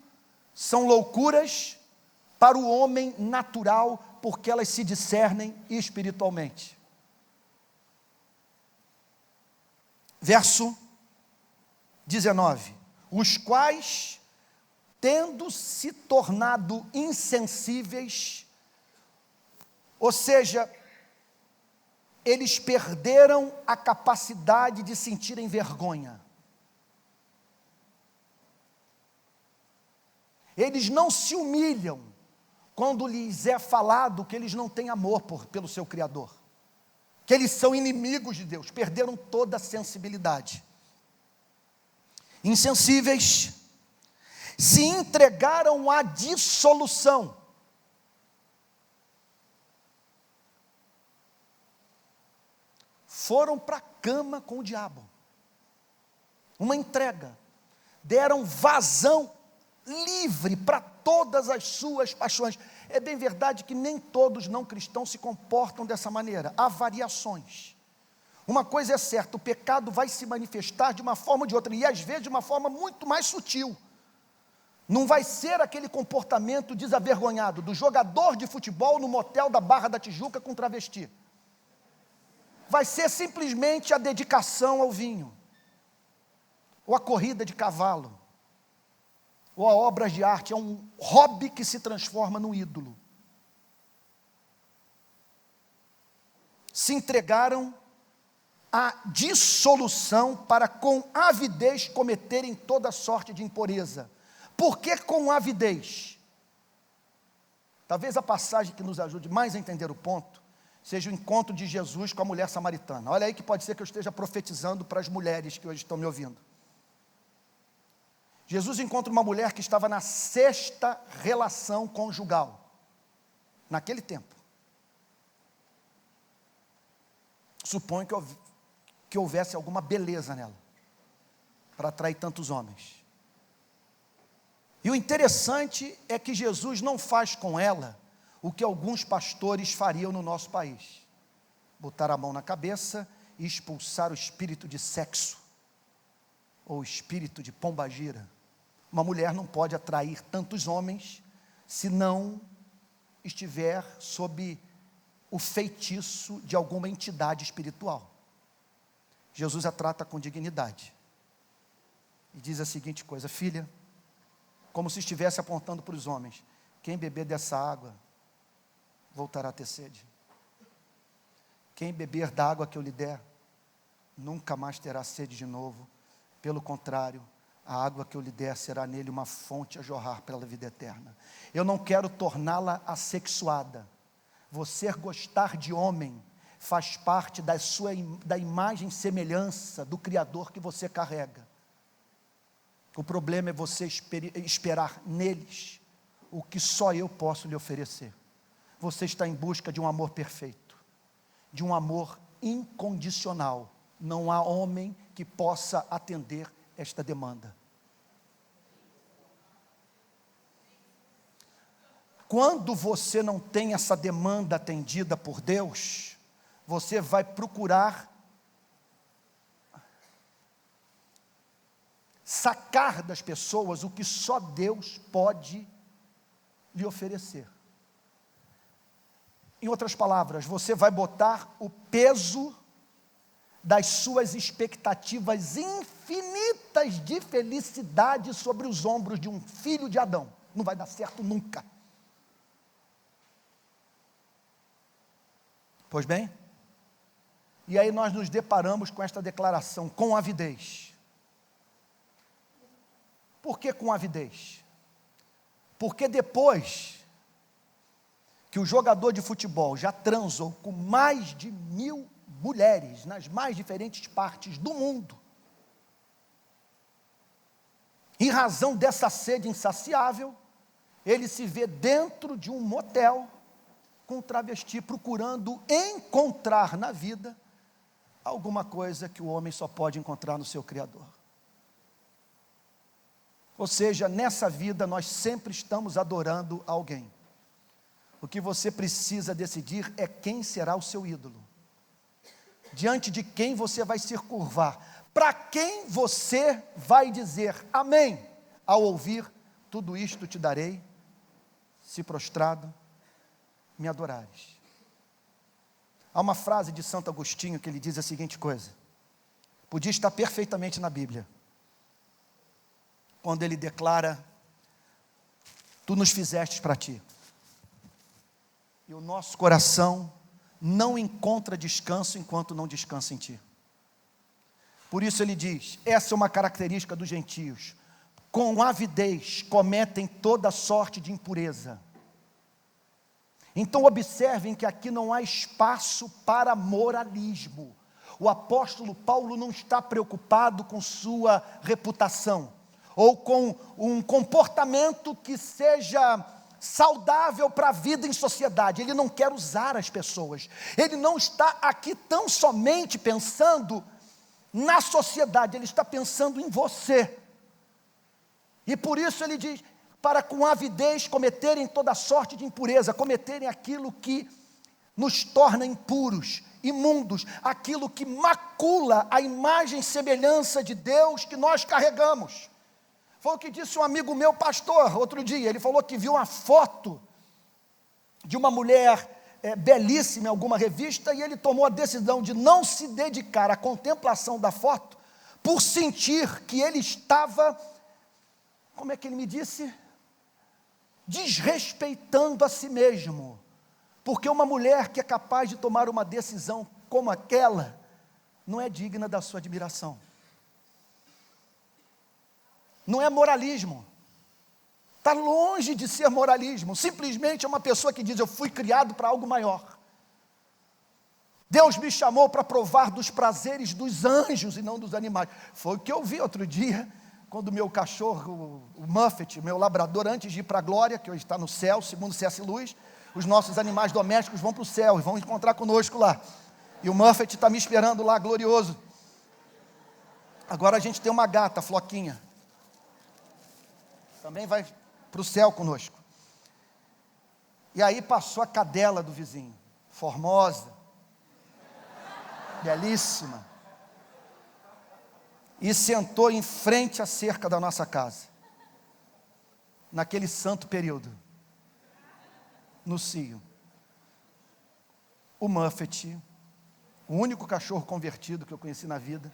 são loucuras para o homem natural, porque elas se discernem espiritualmente. Verso 19: os quais, tendo se tornado insensíveis, ou seja, eles perderam a capacidade de sentirem vergonha. Eles não se humilham quando lhes é falado que eles não têm amor pelo seu Criador, que eles são inimigos de Deus, perderam toda a sensibilidade. Insensíveis, se entregaram à dissolução. Foram para a cama com o diabo. Uma entrega. Deram vazão livre para todas as suas paixões. É bem verdade que nem todos não cristãos se comportam dessa maneira. Há variações. Uma coisa é certa: o pecado vai se manifestar de uma forma ou de outra, e às vezes de uma forma muito mais sutil. Não vai ser aquele comportamento desavergonhado do jogador de futebol no motel da Barra da Tijuca com travesti. Vai ser simplesmente a dedicação ao vinho, ou a corrida de cavalo, ou a obras de arte. É um hobby que se transforma num ídolo. Se entregaram à dissolução para com avidez cometerem toda sorte de impureza. Por que com avidez? Talvez a passagem que nos ajude mais a entender o ponto seja o encontro de Jesus com a mulher samaritana. Olha aí que pode ser que eu esteja profetizando para as mulheres que hoje estão me ouvindo. Jesus encontra uma mulher que estava na 6ª relação conjugal, naquele tempo. Suponho que houvesse alguma beleza nela, para atrair tantos homens. E o interessante é que Jesus não faz com ela o que alguns pastores fariam no nosso país: botar a mão na cabeça e expulsar o espírito de sexo, ou o espírito de pombagira. Uma mulher não pode atrair tantos homens se não estiver sob o feitiço de alguma entidade espiritual. Jesus a trata com dignidade. E diz a seguinte coisa: filha, como se estivesse apontando para os homens, quem beber dessa água, voltará a ter sede. Quem beber da água que eu lhe der, nunca mais terá sede de novo. Pelo contrário, a água que eu lhe der será nele uma fonte a jorrar pela vida eterna. Eu não quero torná-la assexuada. Você gostar de homem faz parte da imagem e semelhança do Criador que você carrega. O problema é você esperar neles o que só eu posso lhe oferecer. Você está em busca de um amor perfeito, de um amor incondicional. Não há homem que possa atender esta demanda. Quando você não tem essa demanda atendida por Deus, você vai procurar sacar das pessoas o que só Deus pode lhe oferecer. Em outras palavras, você vai botar o peso das suas expectativas infinitas de felicidade sobre os ombros de um filho de Adão. Não vai dar certo nunca. Pois bem, e aí nós nos deparamos com esta declaração: com avidez. Por que com avidez? Porque depois que o jogador de futebol já transou com mais de 1000 mulheres nas mais diferentes partes do mundo, em razão dessa sede insaciável, ele se vê dentro de um motel com um travesti, procurando encontrar na vida alguma coisa que o homem só pode encontrar no seu Criador. Ou seja, nessa vida nós sempre estamos adorando alguém. O que você precisa decidir é quem será o seu ídolo, diante de quem você vai se curvar, para quem você vai dizer amém, ao ouvir: tudo isto te darei, se prostrado me adorares. Há uma frase de Santo Agostinho que ele diz a seguinte coisa, podia estar perfeitamente na Bíblia, quando ele declara: tu nos fizestes para ti, e o nosso coração não encontra descanso enquanto não descansa em ti. Por isso ele diz, essa é uma característica dos gentios: com avidez cometem toda sorte de impureza. Então observem que aqui não há espaço para moralismo. O apóstolo Paulo não está preocupado com sua reputação, ou com um comportamento que seja saudável para a vida em sociedade. Ele não quer usar as pessoas. Ele não está aqui tão somente pensando na sociedade, ele está pensando em você. E por isso ele diz, para com avidez cometerem toda sorte de impureza, cometerem aquilo que nos torna impuros, imundos, aquilo que macula a imagem e semelhança de Deus que nós carregamos. Foi o que disse um amigo meu, pastor, outro dia. Ele falou que viu uma foto de uma mulher belíssima em alguma revista, e ele tomou a decisão de não se dedicar à contemplação da foto, por sentir que ele estava, como é que ele me disse? Desrespeitando a si mesmo, porque uma mulher que é capaz de tomar uma decisão como aquela, não é digna da sua admiração. Não é moralismo, está longe de ser moralismo, simplesmente é uma pessoa que diz, eu fui criado para algo maior. Deus me chamou para provar dos prazeres dos anjos e não dos animais. Foi o que eu vi outro dia, quando o meu cachorro, o Muffet, meu labrador, antes de ir para a glória, que hoje está no céu, segundo C.S. Lewis, os nossos animais domésticos vão para o céu e vão encontrar conosco lá. E o Muffet está me esperando lá, glorioso. Agora a gente tem uma gata, a Floquinha. Também vai para o céu conosco. E aí passou a cadela do vizinho, formosa, belíssima, e sentou em frente à cerca da nossa casa, naquele santo período, no cio. O Muffet o único cachorro convertido que eu conheci na vida,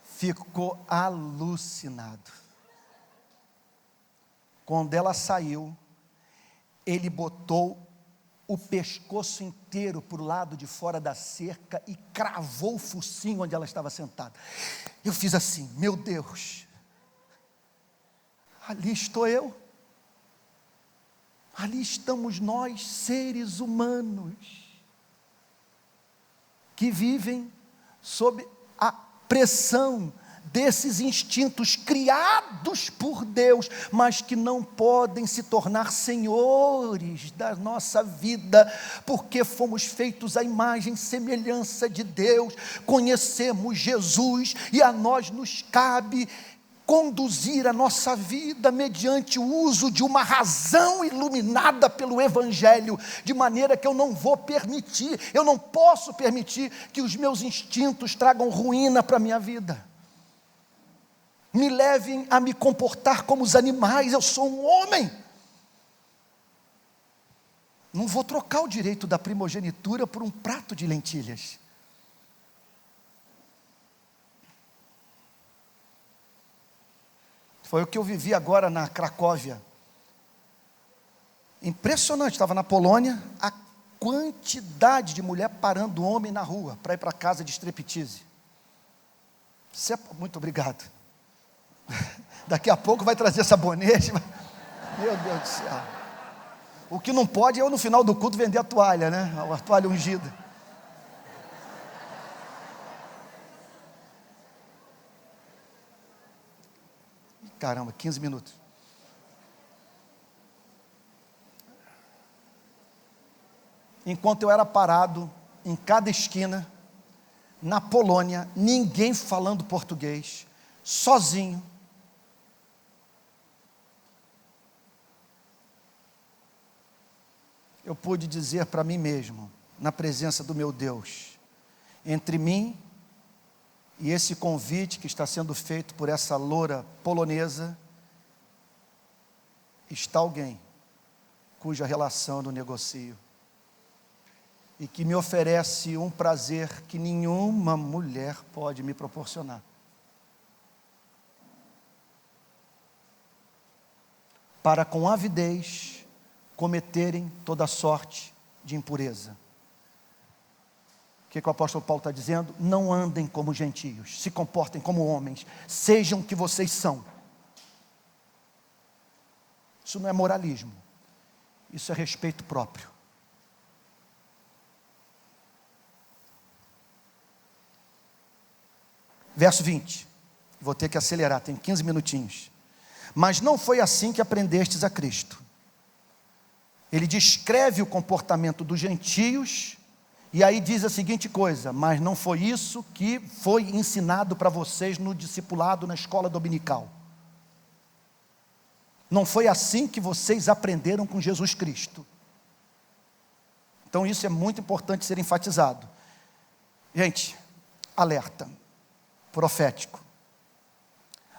ficou alucinado. Quando ela saiu, ele botou o pescoço inteiro para o lado de fora da cerca e cravou o focinho onde ela estava sentada. Eu fiz assim, meu Deus, ali estou eu, ali estamos nós, seres humanos, que vivem sob a pressão desses instintos criados por Deus, mas que não podem se tornar senhores da nossa vida, porque fomos feitos à imagem e semelhança de Deus, conhecemos Jesus, e a nós nos cabe conduzir a nossa vida mediante o uso de uma razão iluminada pelo Evangelho, de maneira que eu não posso permitir que os meus instintos tragam ruína para a minha vida, me levem a me comportar como os animais. Eu sou um homem, não vou trocar o direito da primogenitura por um prato de lentilhas. Foi o que eu vivi agora na Cracóvia, impressionante. Estava na Polônia, a quantidade de mulher parando homem na rua, para ir para casa de striptease. Muito obrigado. Daqui a pouco vai trazer sabonete. Meu Deus do céu. O que não pode é eu no final do culto vender a toalha, né? A toalha ungida. Caramba, 15 minutos. Enquanto eu era parado em cada esquina, na Polônia, ninguém falando português, sozinho, eu pude dizer para mim mesmo, na presença do meu Deus, entre mim e esse convite que está sendo feito por essa loura polonesa, está alguém cuja relação eu não negocio, e que me oferece um prazer que nenhuma mulher pode me proporcionar. Para com avidez cometerem toda sorte de impureza. O que o apóstolo Paulo está dizendo? Não andem como gentios, se comportem como homens, sejam o que vocês são. Isso não é moralismo, isso é respeito próprio. Verso 20, vou ter que acelerar, tem 15 minutinhos. Mas não foi assim que aprendestes a Cristo. Ele descreve o comportamento dos gentios, e aí diz a seguinte coisa: mas não foi isso que foi ensinado para vocês no discipulado, na escola dominical. Não foi assim que vocês aprenderam com Jesus Cristo. Então isso é muito importante ser enfatizado. Gente, alerta profético.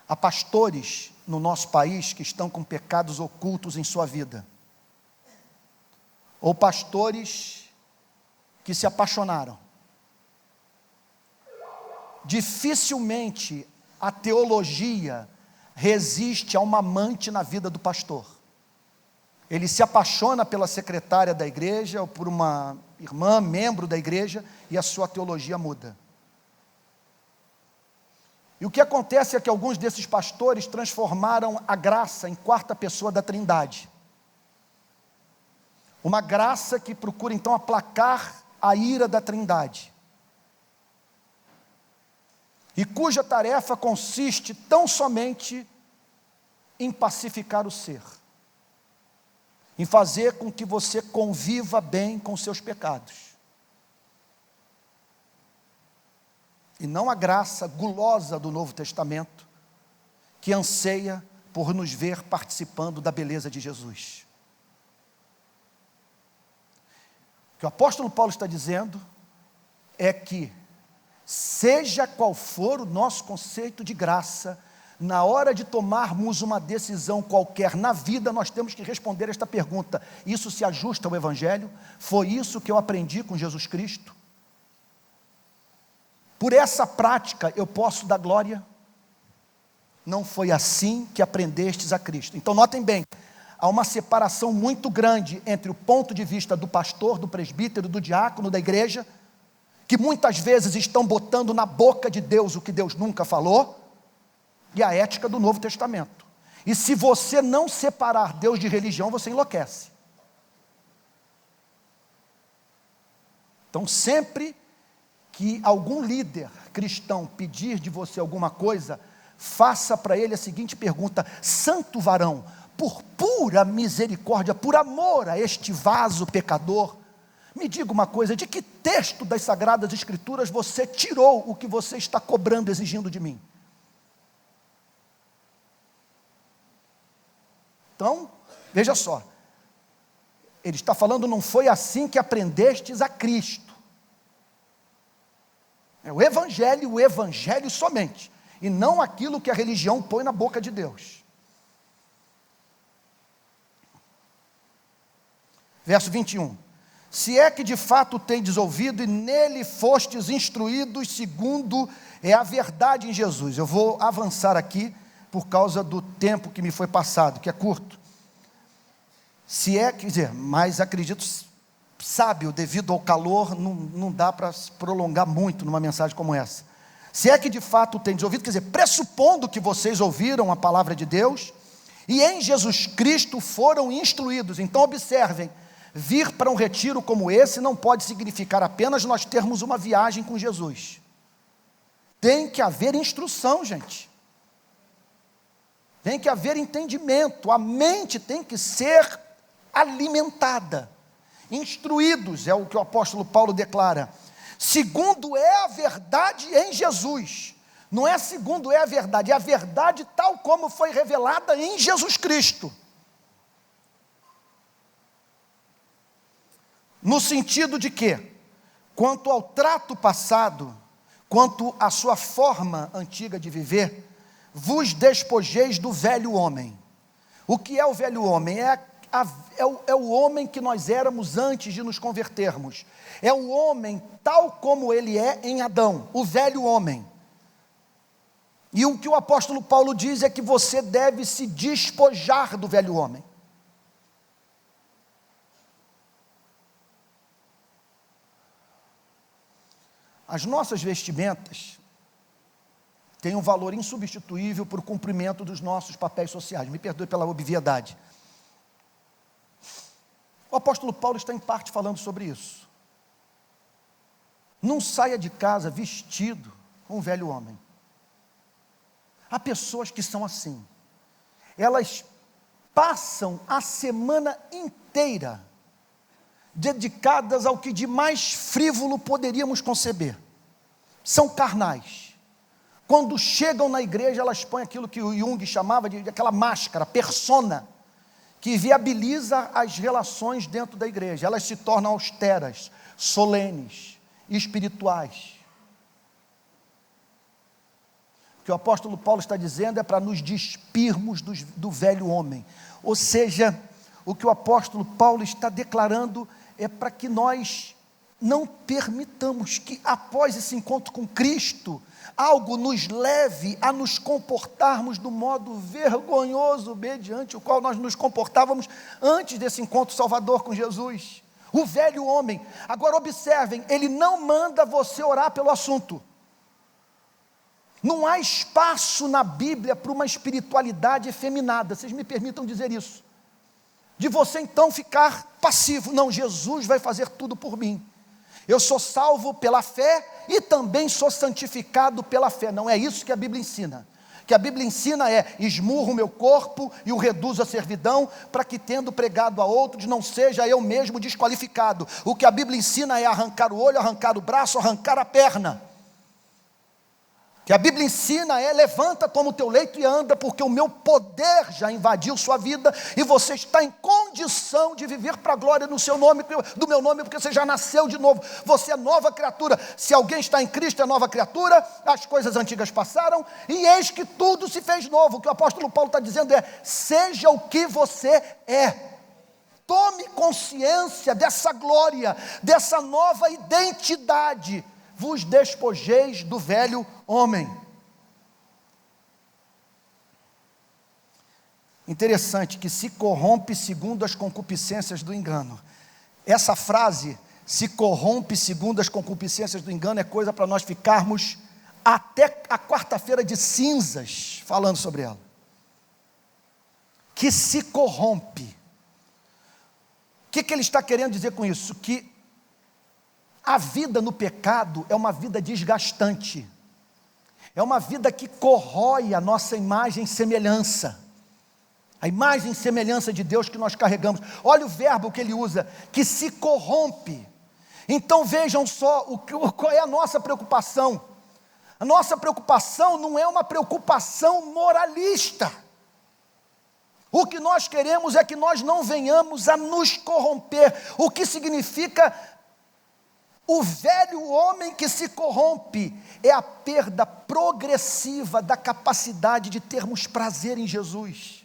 Há pastores no nosso país que estão com pecados ocultos em sua vida, ou pastores que se apaixonaram. Dificilmente a teologia resiste a uma amante na vida do pastor. Ele se apaixona pela secretária da igreja, ou por uma irmã, membro da igreja, e a sua teologia muda. E o que acontece é que alguns desses pastores transformaram a graça em quarta pessoa da Trindade. Uma graça que procura então aplacar a ira da Trindade, e cuja tarefa consiste tão somente em pacificar o ser, em fazer com que você conviva bem com seus pecados, e não a graça gulosa do Novo Testamento, que anseia por nos ver participando da beleza de Jesus. O que o apóstolo Paulo está dizendo é que, seja qual for o nosso conceito de graça, Na hora de tomarmos uma decisão qualquer na vida, nós temos que responder esta pergunta: isso se ajusta ao Evangelho? Foi isso que eu aprendi com Jesus Cristo? Por essa prática eu posso dar glória? Não foi assim que aprendestes a Cristo. Então notem bem, há uma separação muito grande entre o ponto de vista do pastor, do presbítero, do diácono, da igreja, que muitas vezes estão botando na boca de Deus o que Deus nunca falou, e a ética do Novo Testamento. E se você não separar Deus de religião, você enlouquece. Então sempre que algum líder cristão pedir de você alguma coisa, faça para ele a seguinte pergunta: santo varão, por pura misericórdia, por amor a este vaso pecador, me diga uma coisa, de que texto das Sagradas Escrituras você tirou o que você está cobrando, exigindo de mim? Então, veja só, ele está falando, não foi assim que aprendestes a Cristo. É o Evangelho somente, e não aquilo que a religião põe na boca de Deus. Verso 21, se é que de fato tendes ouvido e nele fostes instruídos segundo a verdade em Jesus. Eu vou avançar aqui, por causa do tempo que me foi passado, que é curto. Se é, quer dizer, mas acredito, sábio, devido ao calor, não dá para se prolongar muito numa mensagem como essa. Se é que de fato tendes ouvido, quer dizer, pressupondo que vocês ouviram a palavra de Deus, e em Jesus Cristo foram instruídos. Então observem, vir para um retiro como esse não pode significar apenas nós termos uma viagem com Jesus. Tem que haver instrução, gente. Tem que haver entendimento, a mente tem que ser alimentada. Instruídos, é o que o apóstolo Paulo declara, segundo é a verdade em Jesus. Não é segundo é a verdade tal como foi revelada em Jesus Cristo. No sentido de que, quanto ao trato passado, quanto à sua forma antiga de viver, vos despojeis do velho homem. O que é o velho homem? É o homem que nós éramos antes de nos convertermos. É o homem tal como ele é em Adão, o velho homem. E o que o apóstolo Paulo diz é que você deve se despojar do velho homem. As nossas vestimentas tem um valor insubstituível para o cumprimento dos nossos papéis sociais. Me perdoe pela obviedade. O apóstolo Paulo está em parte falando sobre isso. Não saia de casa vestido como um velho homem. Há pessoas que são assim. Elas passam a semana inteira dedicadas ao que de mais frívolo poderíamos conceber. São carnais. Quando chegam na igreja, elas põem aquilo que o Jung chamava de aquela máscara, persona, que viabiliza as relações dentro da igreja. Elas se tornam austeras, solenes, espirituais. O que o apóstolo Paulo está dizendo é para nos despirmos do velho homem. Ou seja, o que o apóstolo Paulo está declarando é para que nós não permitamos que após esse encontro com Cristo, algo nos leve a nos comportarmos do modo vergonhoso mediante o qual nós nos comportávamos antes desse encontro salvador com Jesus. O velho homem. Agora observem, ele não manda você orar pelo assunto. Não há espaço na Bíblia para uma espiritualidade efeminada, vocês me permitam dizer isso. De você então ficar passivo. Não, Jesus vai fazer tudo por mim. Eu sou salvo pela fé e também sou santificado pela fé. Não é isso que a Bíblia ensina. O que a Bíblia ensina é: esmurro o meu corpo e o reduzo à servidão, para que tendo pregado a outros, não seja eu mesmo desqualificado. O que a Bíblia ensina é arrancar o olho, arrancar o braço, arrancar a perna. que a Bíblia ensina é: levanta, toma o teu leito e anda, porque o meu poder já invadiu sua vida, e você está em condição de viver para a glória do meu nome, porque você já nasceu de novo, você é nova criatura. Se alguém está em Cristo, é nova criatura, as coisas antigas passaram, e eis que tudo se fez novo. O que o apóstolo Paulo está dizendo é: seja o que você é. Tome consciência dessa glória, dessa nova identidade. Vos despojeis do velho homem. Interessante que se corrompe segundo as concupiscências do engano. Essa frase, se corrompe segundo as concupiscências do engano, é coisa para nós ficarmos até a quarta-feira de cinzas falando sobre ela. Que se corrompe. O que ele está querendo dizer com isso? Que a vida no pecado é uma vida desgastante, é uma vida que corrói a nossa imagem e semelhança, a imagem e semelhança de Deus que nós carregamos. Olha o verbo que ele usa, que se corrompe. Então vejam só qual é a nossa preocupação. A nossa preocupação não é uma preocupação moralista. O que nós queremos é que nós não venhamos a nos corromper. O que significa o velho homem que se corrompe? É a perda progressiva da capacidade de termos prazer em Jesus.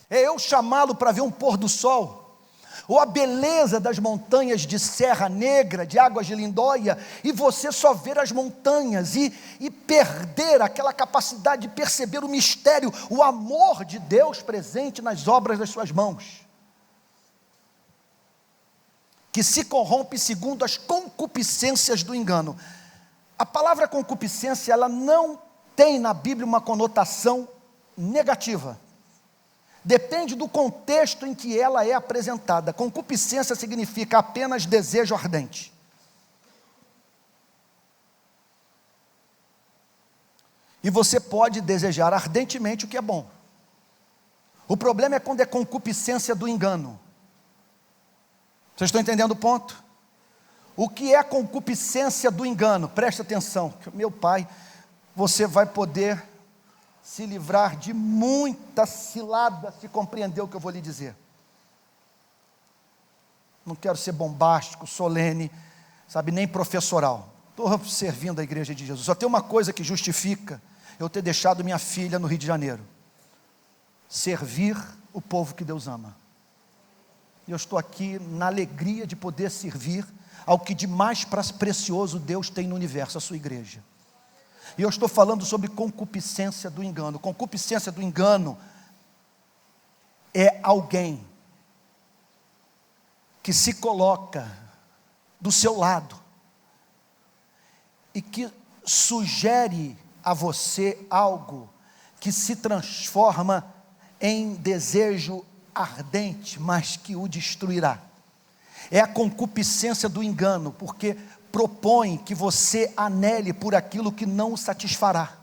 É eu chamá-lo para ver um pôr do sol, ou a beleza das montanhas de Serra Negra, de Águas de Lindóia, e você só ver as montanhas e perder aquela capacidade de perceber o mistério, o amor de Deus presente nas obras das suas mãos. Que se corrompe segundo as concupiscências do engano. A palavra concupiscência, ela não tem na Bíblia uma conotação negativa. Depende do contexto em que ela é apresentada. Concupiscência significa apenas desejo ardente. E você pode desejar ardentemente o que é bom. O problema é quando é concupiscência do engano. Vocês estão entendendo o ponto? O que é concupiscência do engano? Presta atenção, meu pai, você vai poder se livrar de muita cilada se compreender o que eu vou lhe dizer. Não quero ser bombástico, solene, sabe, nem professoral. Estou servindo a igreja de Jesus. Só tem uma coisa que justifica eu ter deixado minha filha no Rio de Janeiro: servir o povo que Deus ama. E eu estou aqui na alegria de poder servir ao que de mais precioso Deus tem no universo, a sua igreja. E eu estou falando sobre concupiscência do engano. Concupiscência do engano é alguém que se coloca do seu lado e que sugere a você algo que se transforma em desejo ardente, mas que o destruirá. É a concupiscência do engano, porque propõe que você anele por aquilo que não o satisfará,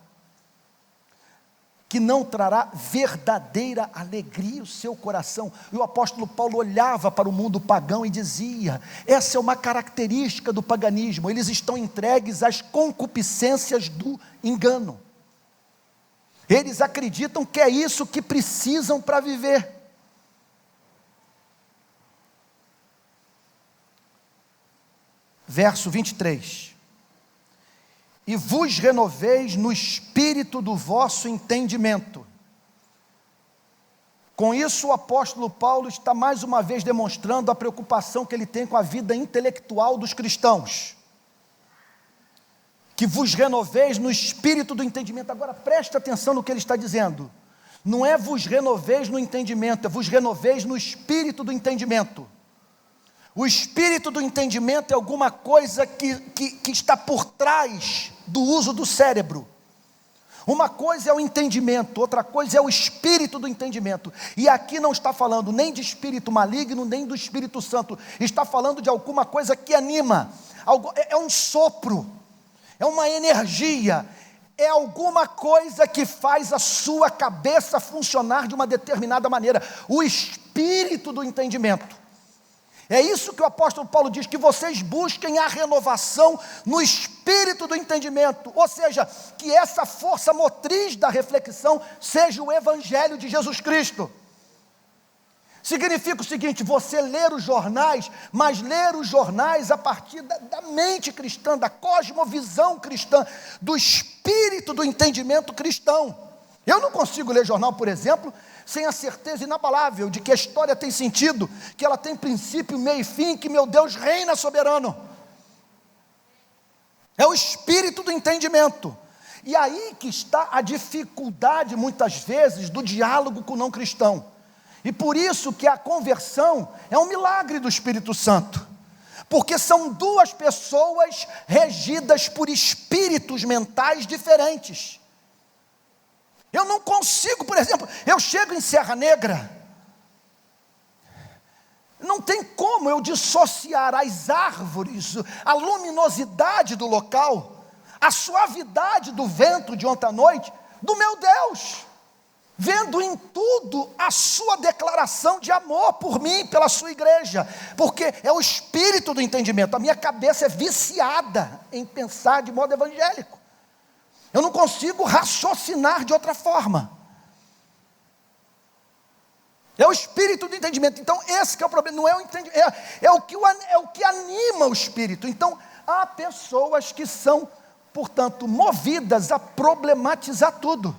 que não trará verdadeira alegria ao seu coração. E o apóstolo Paulo olhava para o mundo pagão e dizia: essa é uma característica do paganismo, eles estão entregues às concupiscências do engano. Eles acreditam que é isso que precisam para viver. Verso 23, e vos renoveis no espírito do vosso entendimento. Com isso o apóstolo Paulo está mais uma vez demonstrando a preocupação que ele tem com a vida intelectual dos cristãos. Que vos renoveis no espírito do entendimento. Agora preste atenção no que ele está dizendo. Não é vos renoveis no entendimento, é vos renoveis no espírito do entendimento. O espírito do entendimento é alguma coisa que está por trás do uso do cérebro. Uma coisa é o entendimento, outra coisa é o espírito do entendimento. E aqui não está falando nem de espírito maligno, nem do Espírito Santo. Está falando de alguma coisa que anima. É um sopro, é uma energia, é alguma coisa que faz a sua cabeça funcionar de uma determinada maneira. O espírito do entendimento. É isso que o apóstolo Paulo diz, que vocês busquem a renovação no espírito do entendimento, ou seja, que essa força motriz da reflexão seja o evangelho de Jesus Cristo. Significa o seguinte: você ler os jornais, mas ler os jornais a partir da mente cristã, da cosmovisão cristã, do espírito do entendimento cristão. Eu não consigo ler jornal, por exemplo, sem a certeza inabalável de que a história tem sentido, que ela tem princípio, meio e fim, que meu Deus reina soberano. É o espírito do entendimento. E aí que está a dificuldade, muitas vezes, do diálogo com o não cristão. E por isso que a conversão é um milagre do Espírito Santo. Porque são duas pessoas regidas por espíritos mentais diferentes. Eu não consigo, por exemplo, eu chego em Serra Negra, não tem como eu dissociar as árvores, a luminosidade do local, a suavidade do vento de ontem à noite, do meu Deus, vendo em tudo a sua declaração de amor por mim, pela sua igreja, porque é o espírito do entendimento. A minha cabeça é viciada em pensar de modo evangélico. Eu não consigo raciocinar de outra forma. É o espírito do entendimento. Então esse que é o problema, não é o entendimento, é o que anima o espírito. Então há pessoas que são, portanto, movidas a problematizar tudo.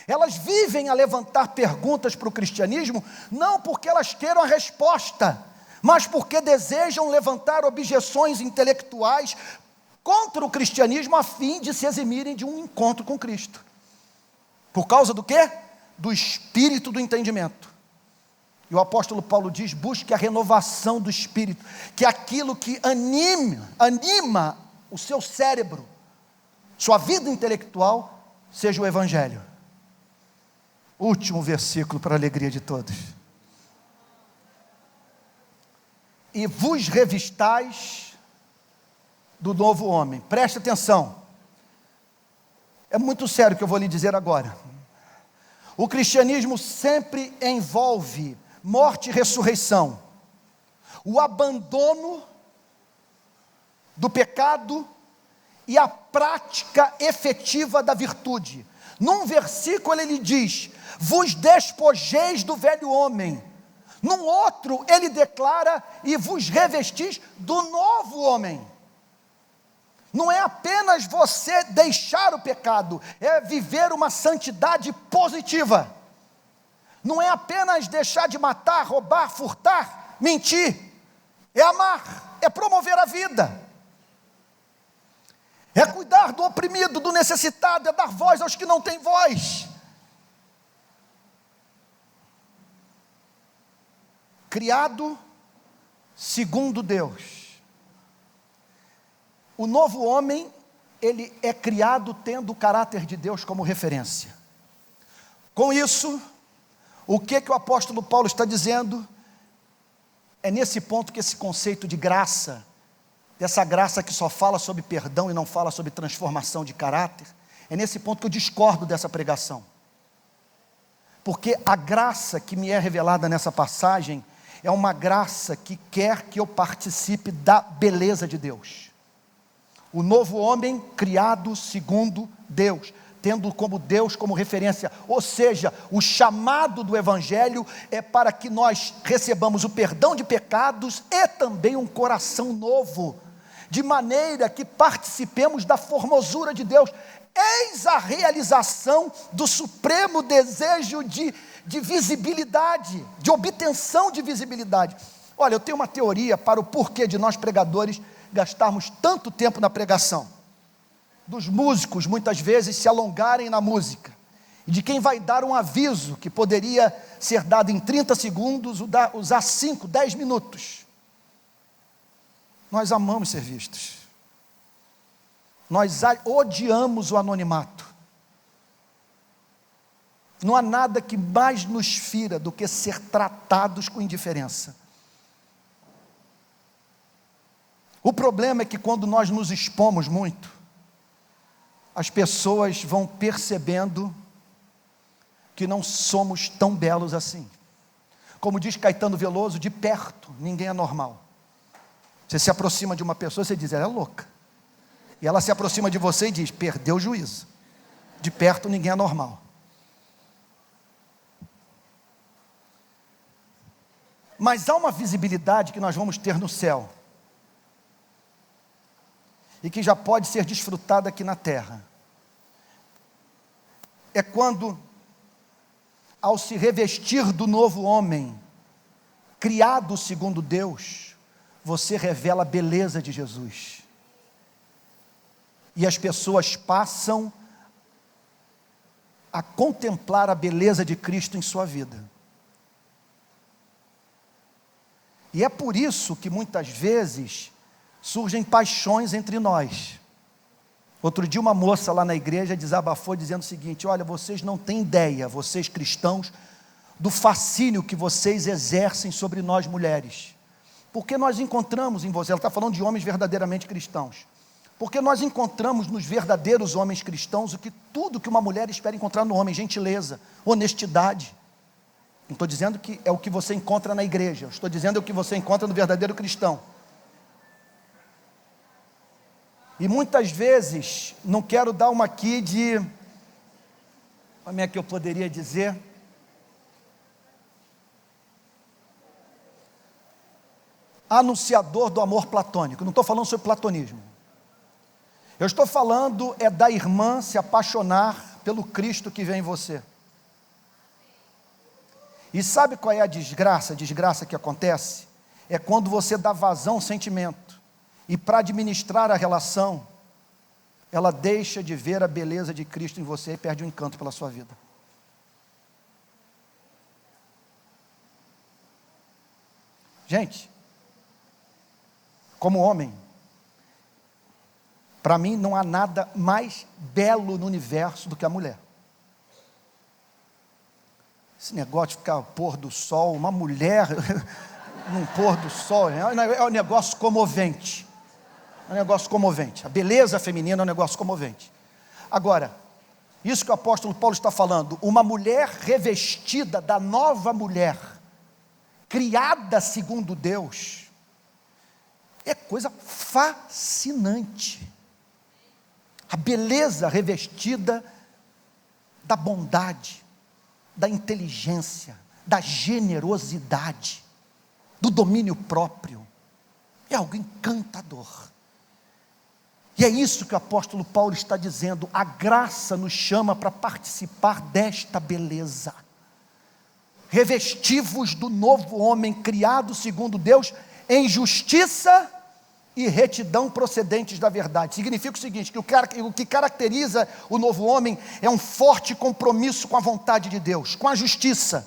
Elas vivem a levantar perguntas para o cristianismo, não porque elas queiram a resposta, mas porque desejam levantar objeções intelectuais contra o cristianismo, a fim de se eximirem de um encontro com Cristo. Por causa do quê? Do espírito do entendimento. E o apóstolo Paulo diz: busque a renovação do espírito, que é aquilo que anima o seu cérebro, sua vida intelectual, seja o evangelho. Último versículo para a alegria de todos. E vos revistais do novo homem. Preste atenção. É muito sério o que eu vou lhe dizer agora. O cristianismo sempre envolve morte e ressurreição, o abandono do pecado e a prática efetiva da virtude. Num versículo ele diz: vos despojeis do velho homem. Num outro ele declara: e vos revestis do novo homem. Não é apenas você deixar o pecado, é viver uma santidade positiva. Não é apenas deixar de matar, roubar, furtar, mentir. É amar, é promover a vida. É cuidar do oprimido, do necessitado, é dar voz aos que não têm voz. Criado segundo Deus. O novo homem, ele é criado tendo o caráter de Deus como referência. Com isso, o que o apóstolo Paulo está dizendo? É nesse ponto que esse conceito de graça, dessa graça que só fala sobre perdão e não fala sobre transformação de caráter, é nesse ponto que eu discordo dessa pregação. Porque a graça que me é revelada nessa passagem é uma graça que quer que eu participe da beleza de Deus. O novo homem criado segundo Deus, tendo como Deus como referência, ou seja, o chamado do evangelho é para que nós recebamos o perdão de pecados e também um coração novo, de maneira que participemos da formosura de Deus. Eis a realização do supremo desejo de visibilidade, de obtenção de visibilidade. Olha, eu tenho uma teoria para o porquê de nós pregadores gastarmos tanto tempo na pregação, dos músicos muitas vezes se alongarem na música, e de quem vai dar um aviso que poderia ser dado em 30 segundos, usar 5, 10 minutos. Nós amamos ser vistos, nós odiamos o anonimato. Não há nada que mais nos fira do que ser tratados com indiferença. O problema é que quando nós nos expomos muito, as pessoas vão percebendo que não somos tão belos assim. Como diz Caetano Veloso, de perto ninguém é normal. Você se aproxima de uma pessoa, você diz, ela é louca. E ela se aproxima de você e diz, perdeu o juízo. De perto ninguém é normal. Mas há uma visibilidade que nós vamos ter no céu. E que já pode ser desfrutada aqui na terra. É quando, ao se revestir do novo homem, criado segundo Deus, você revela a beleza de Jesus. E as pessoas passam a contemplar a beleza de Cristo em sua vida. E é por isso que muitas vezes surgem paixões entre nós. Outro dia uma moça lá na igreja desabafou dizendo o seguinte, olha, vocês não têm ideia, vocês cristãos, do fascínio que vocês exercem sobre nós mulheres. Porque nós encontramos em você, ela está falando de homens verdadeiramente cristãos, porque nós encontramos nos verdadeiros homens cristãos tudo que uma mulher espera encontrar no homem, gentileza, honestidade. Não estou dizendo que é o que você encontra na igreja, estou dizendo é o que você encontra no verdadeiro cristão. E muitas vezes, não quero dar uma aqui de, como é que eu poderia dizer? Anunciador do amor platônico, não estou falando sobre platonismo. Eu estou falando da irmã se apaixonar pelo Cristo que vem em você. E sabe qual é a desgraça? A desgraça que acontece é quando você dá vazão ao sentimento. E para administrar a relação, ela deixa de ver a beleza de Cristo em você e perde o encanto pela sua vida. Gente, como homem, para mim não há nada mais belo no universo do que a mulher. Esse negócio de ficar pôr do sol, uma mulher num pôr do sol, é um negócio comovente. É um negócio comovente. A beleza feminina é um negócio comovente. Agora, isso que o apóstolo Paulo está falando, uma mulher revestida da nova mulher, criada segundo Deus, é coisa fascinante. A beleza revestida da bondade, da inteligência, da generosidade, do domínio próprio, é algo encantador. E é isso que o apóstolo Paulo está dizendo, a graça nos chama para participar desta beleza. Revesti-vos do novo homem criado segundo Deus, em justiça e retidão procedentes da verdade. Significa o seguinte, que o que caracteriza o novo homem é um forte compromisso com a vontade de Deus, com a justiça.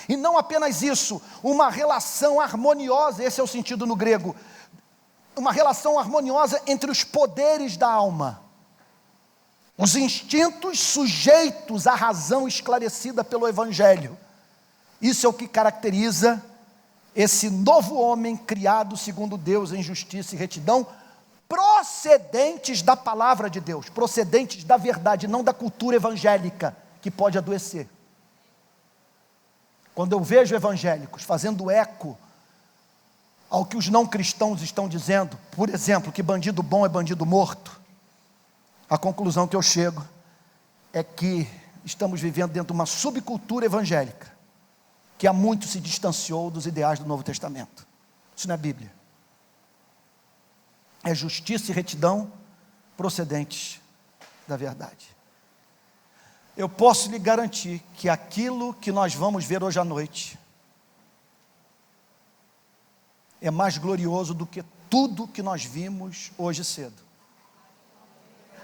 E não apenas isso, uma relação harmoniosa, esse é o sentido no grego, uma relação harmoniosa entre os poderes da alma, os instintos sujeitos à razão esclarecida pelo Evangelho. Isso é o que caracteriza esse novo homem criado segundo Deus em justiça e retidão, procedentes da palavra de Deus, procedentes da verdade, não da cultura evangélica, que pode adoecer. Quando eu vejo evangélicos fazendo eco ao que os não cristãos estão dizendo, por exemplo, que bandido bom é bandido morto, a conclusão que eu chego é que estamos vivendo dentro de uma subcultura evangélica, que há muito se distanciou dos ideais do Novo Testamento. Isso não é Bíblia. É justiça e retidão procedentes da verdade. Eu posso lhe garantir que aquilo que nós vamos ver hoje à noite é mais glorioso do que tudo que nós vimos hoje cedo.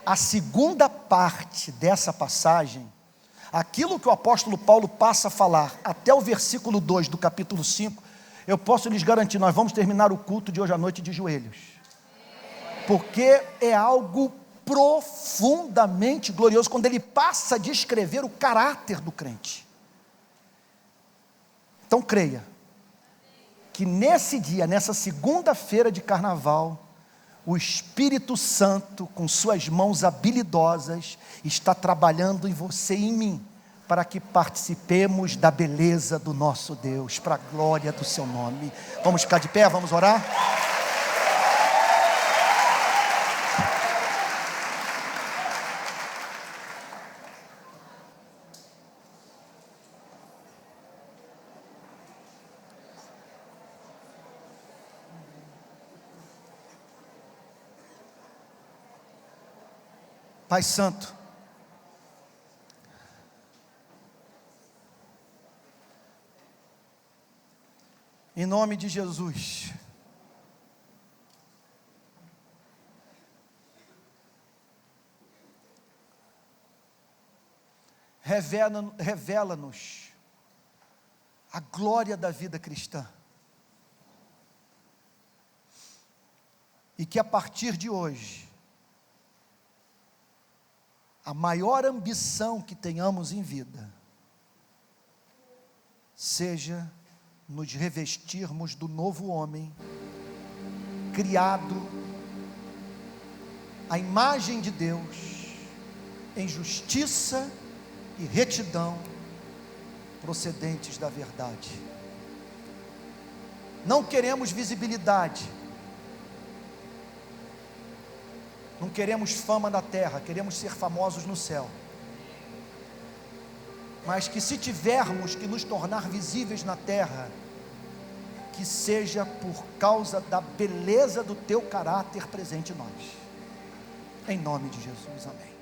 A segunda parte dessa passagem, aquilo que o apóstolo Paulo passa a falar até o versículo 2 do capítulo 5, eu posso lhes garantir, nós vamos terminar o culto de hoje à noite de joelhos. Porque é algo profundamente glorioso, quando ele passa a descrever o caráter do crente. Então creia, que nesse dia, nessa segunda-feira de carnaval, o Espírito Santo, com suas mãos habilidosas, está trabalhando em você e em mim, para que participemos da beleza do nosso Deus, para a glória do seu nome. Vamos ficar de pé, vamos orar? Pai Santo, em nome de Jesus, revela-nos a glória da vida cristã, e que a partir de hoje, a maior ambição que tenhamos em vida, seja nos revestirmos do novo homem, criado à imagem de Deus, em justiça e retidão, procedentes da verdade. Não queremos visibilidade, não queremos fama na terra, queremos ser famosos no céu. Mas que se tivermos que nos tornar visíveis na terra, que seja por causa da beleza do teu caráter presente em nós. Em nome de Jesus, amém.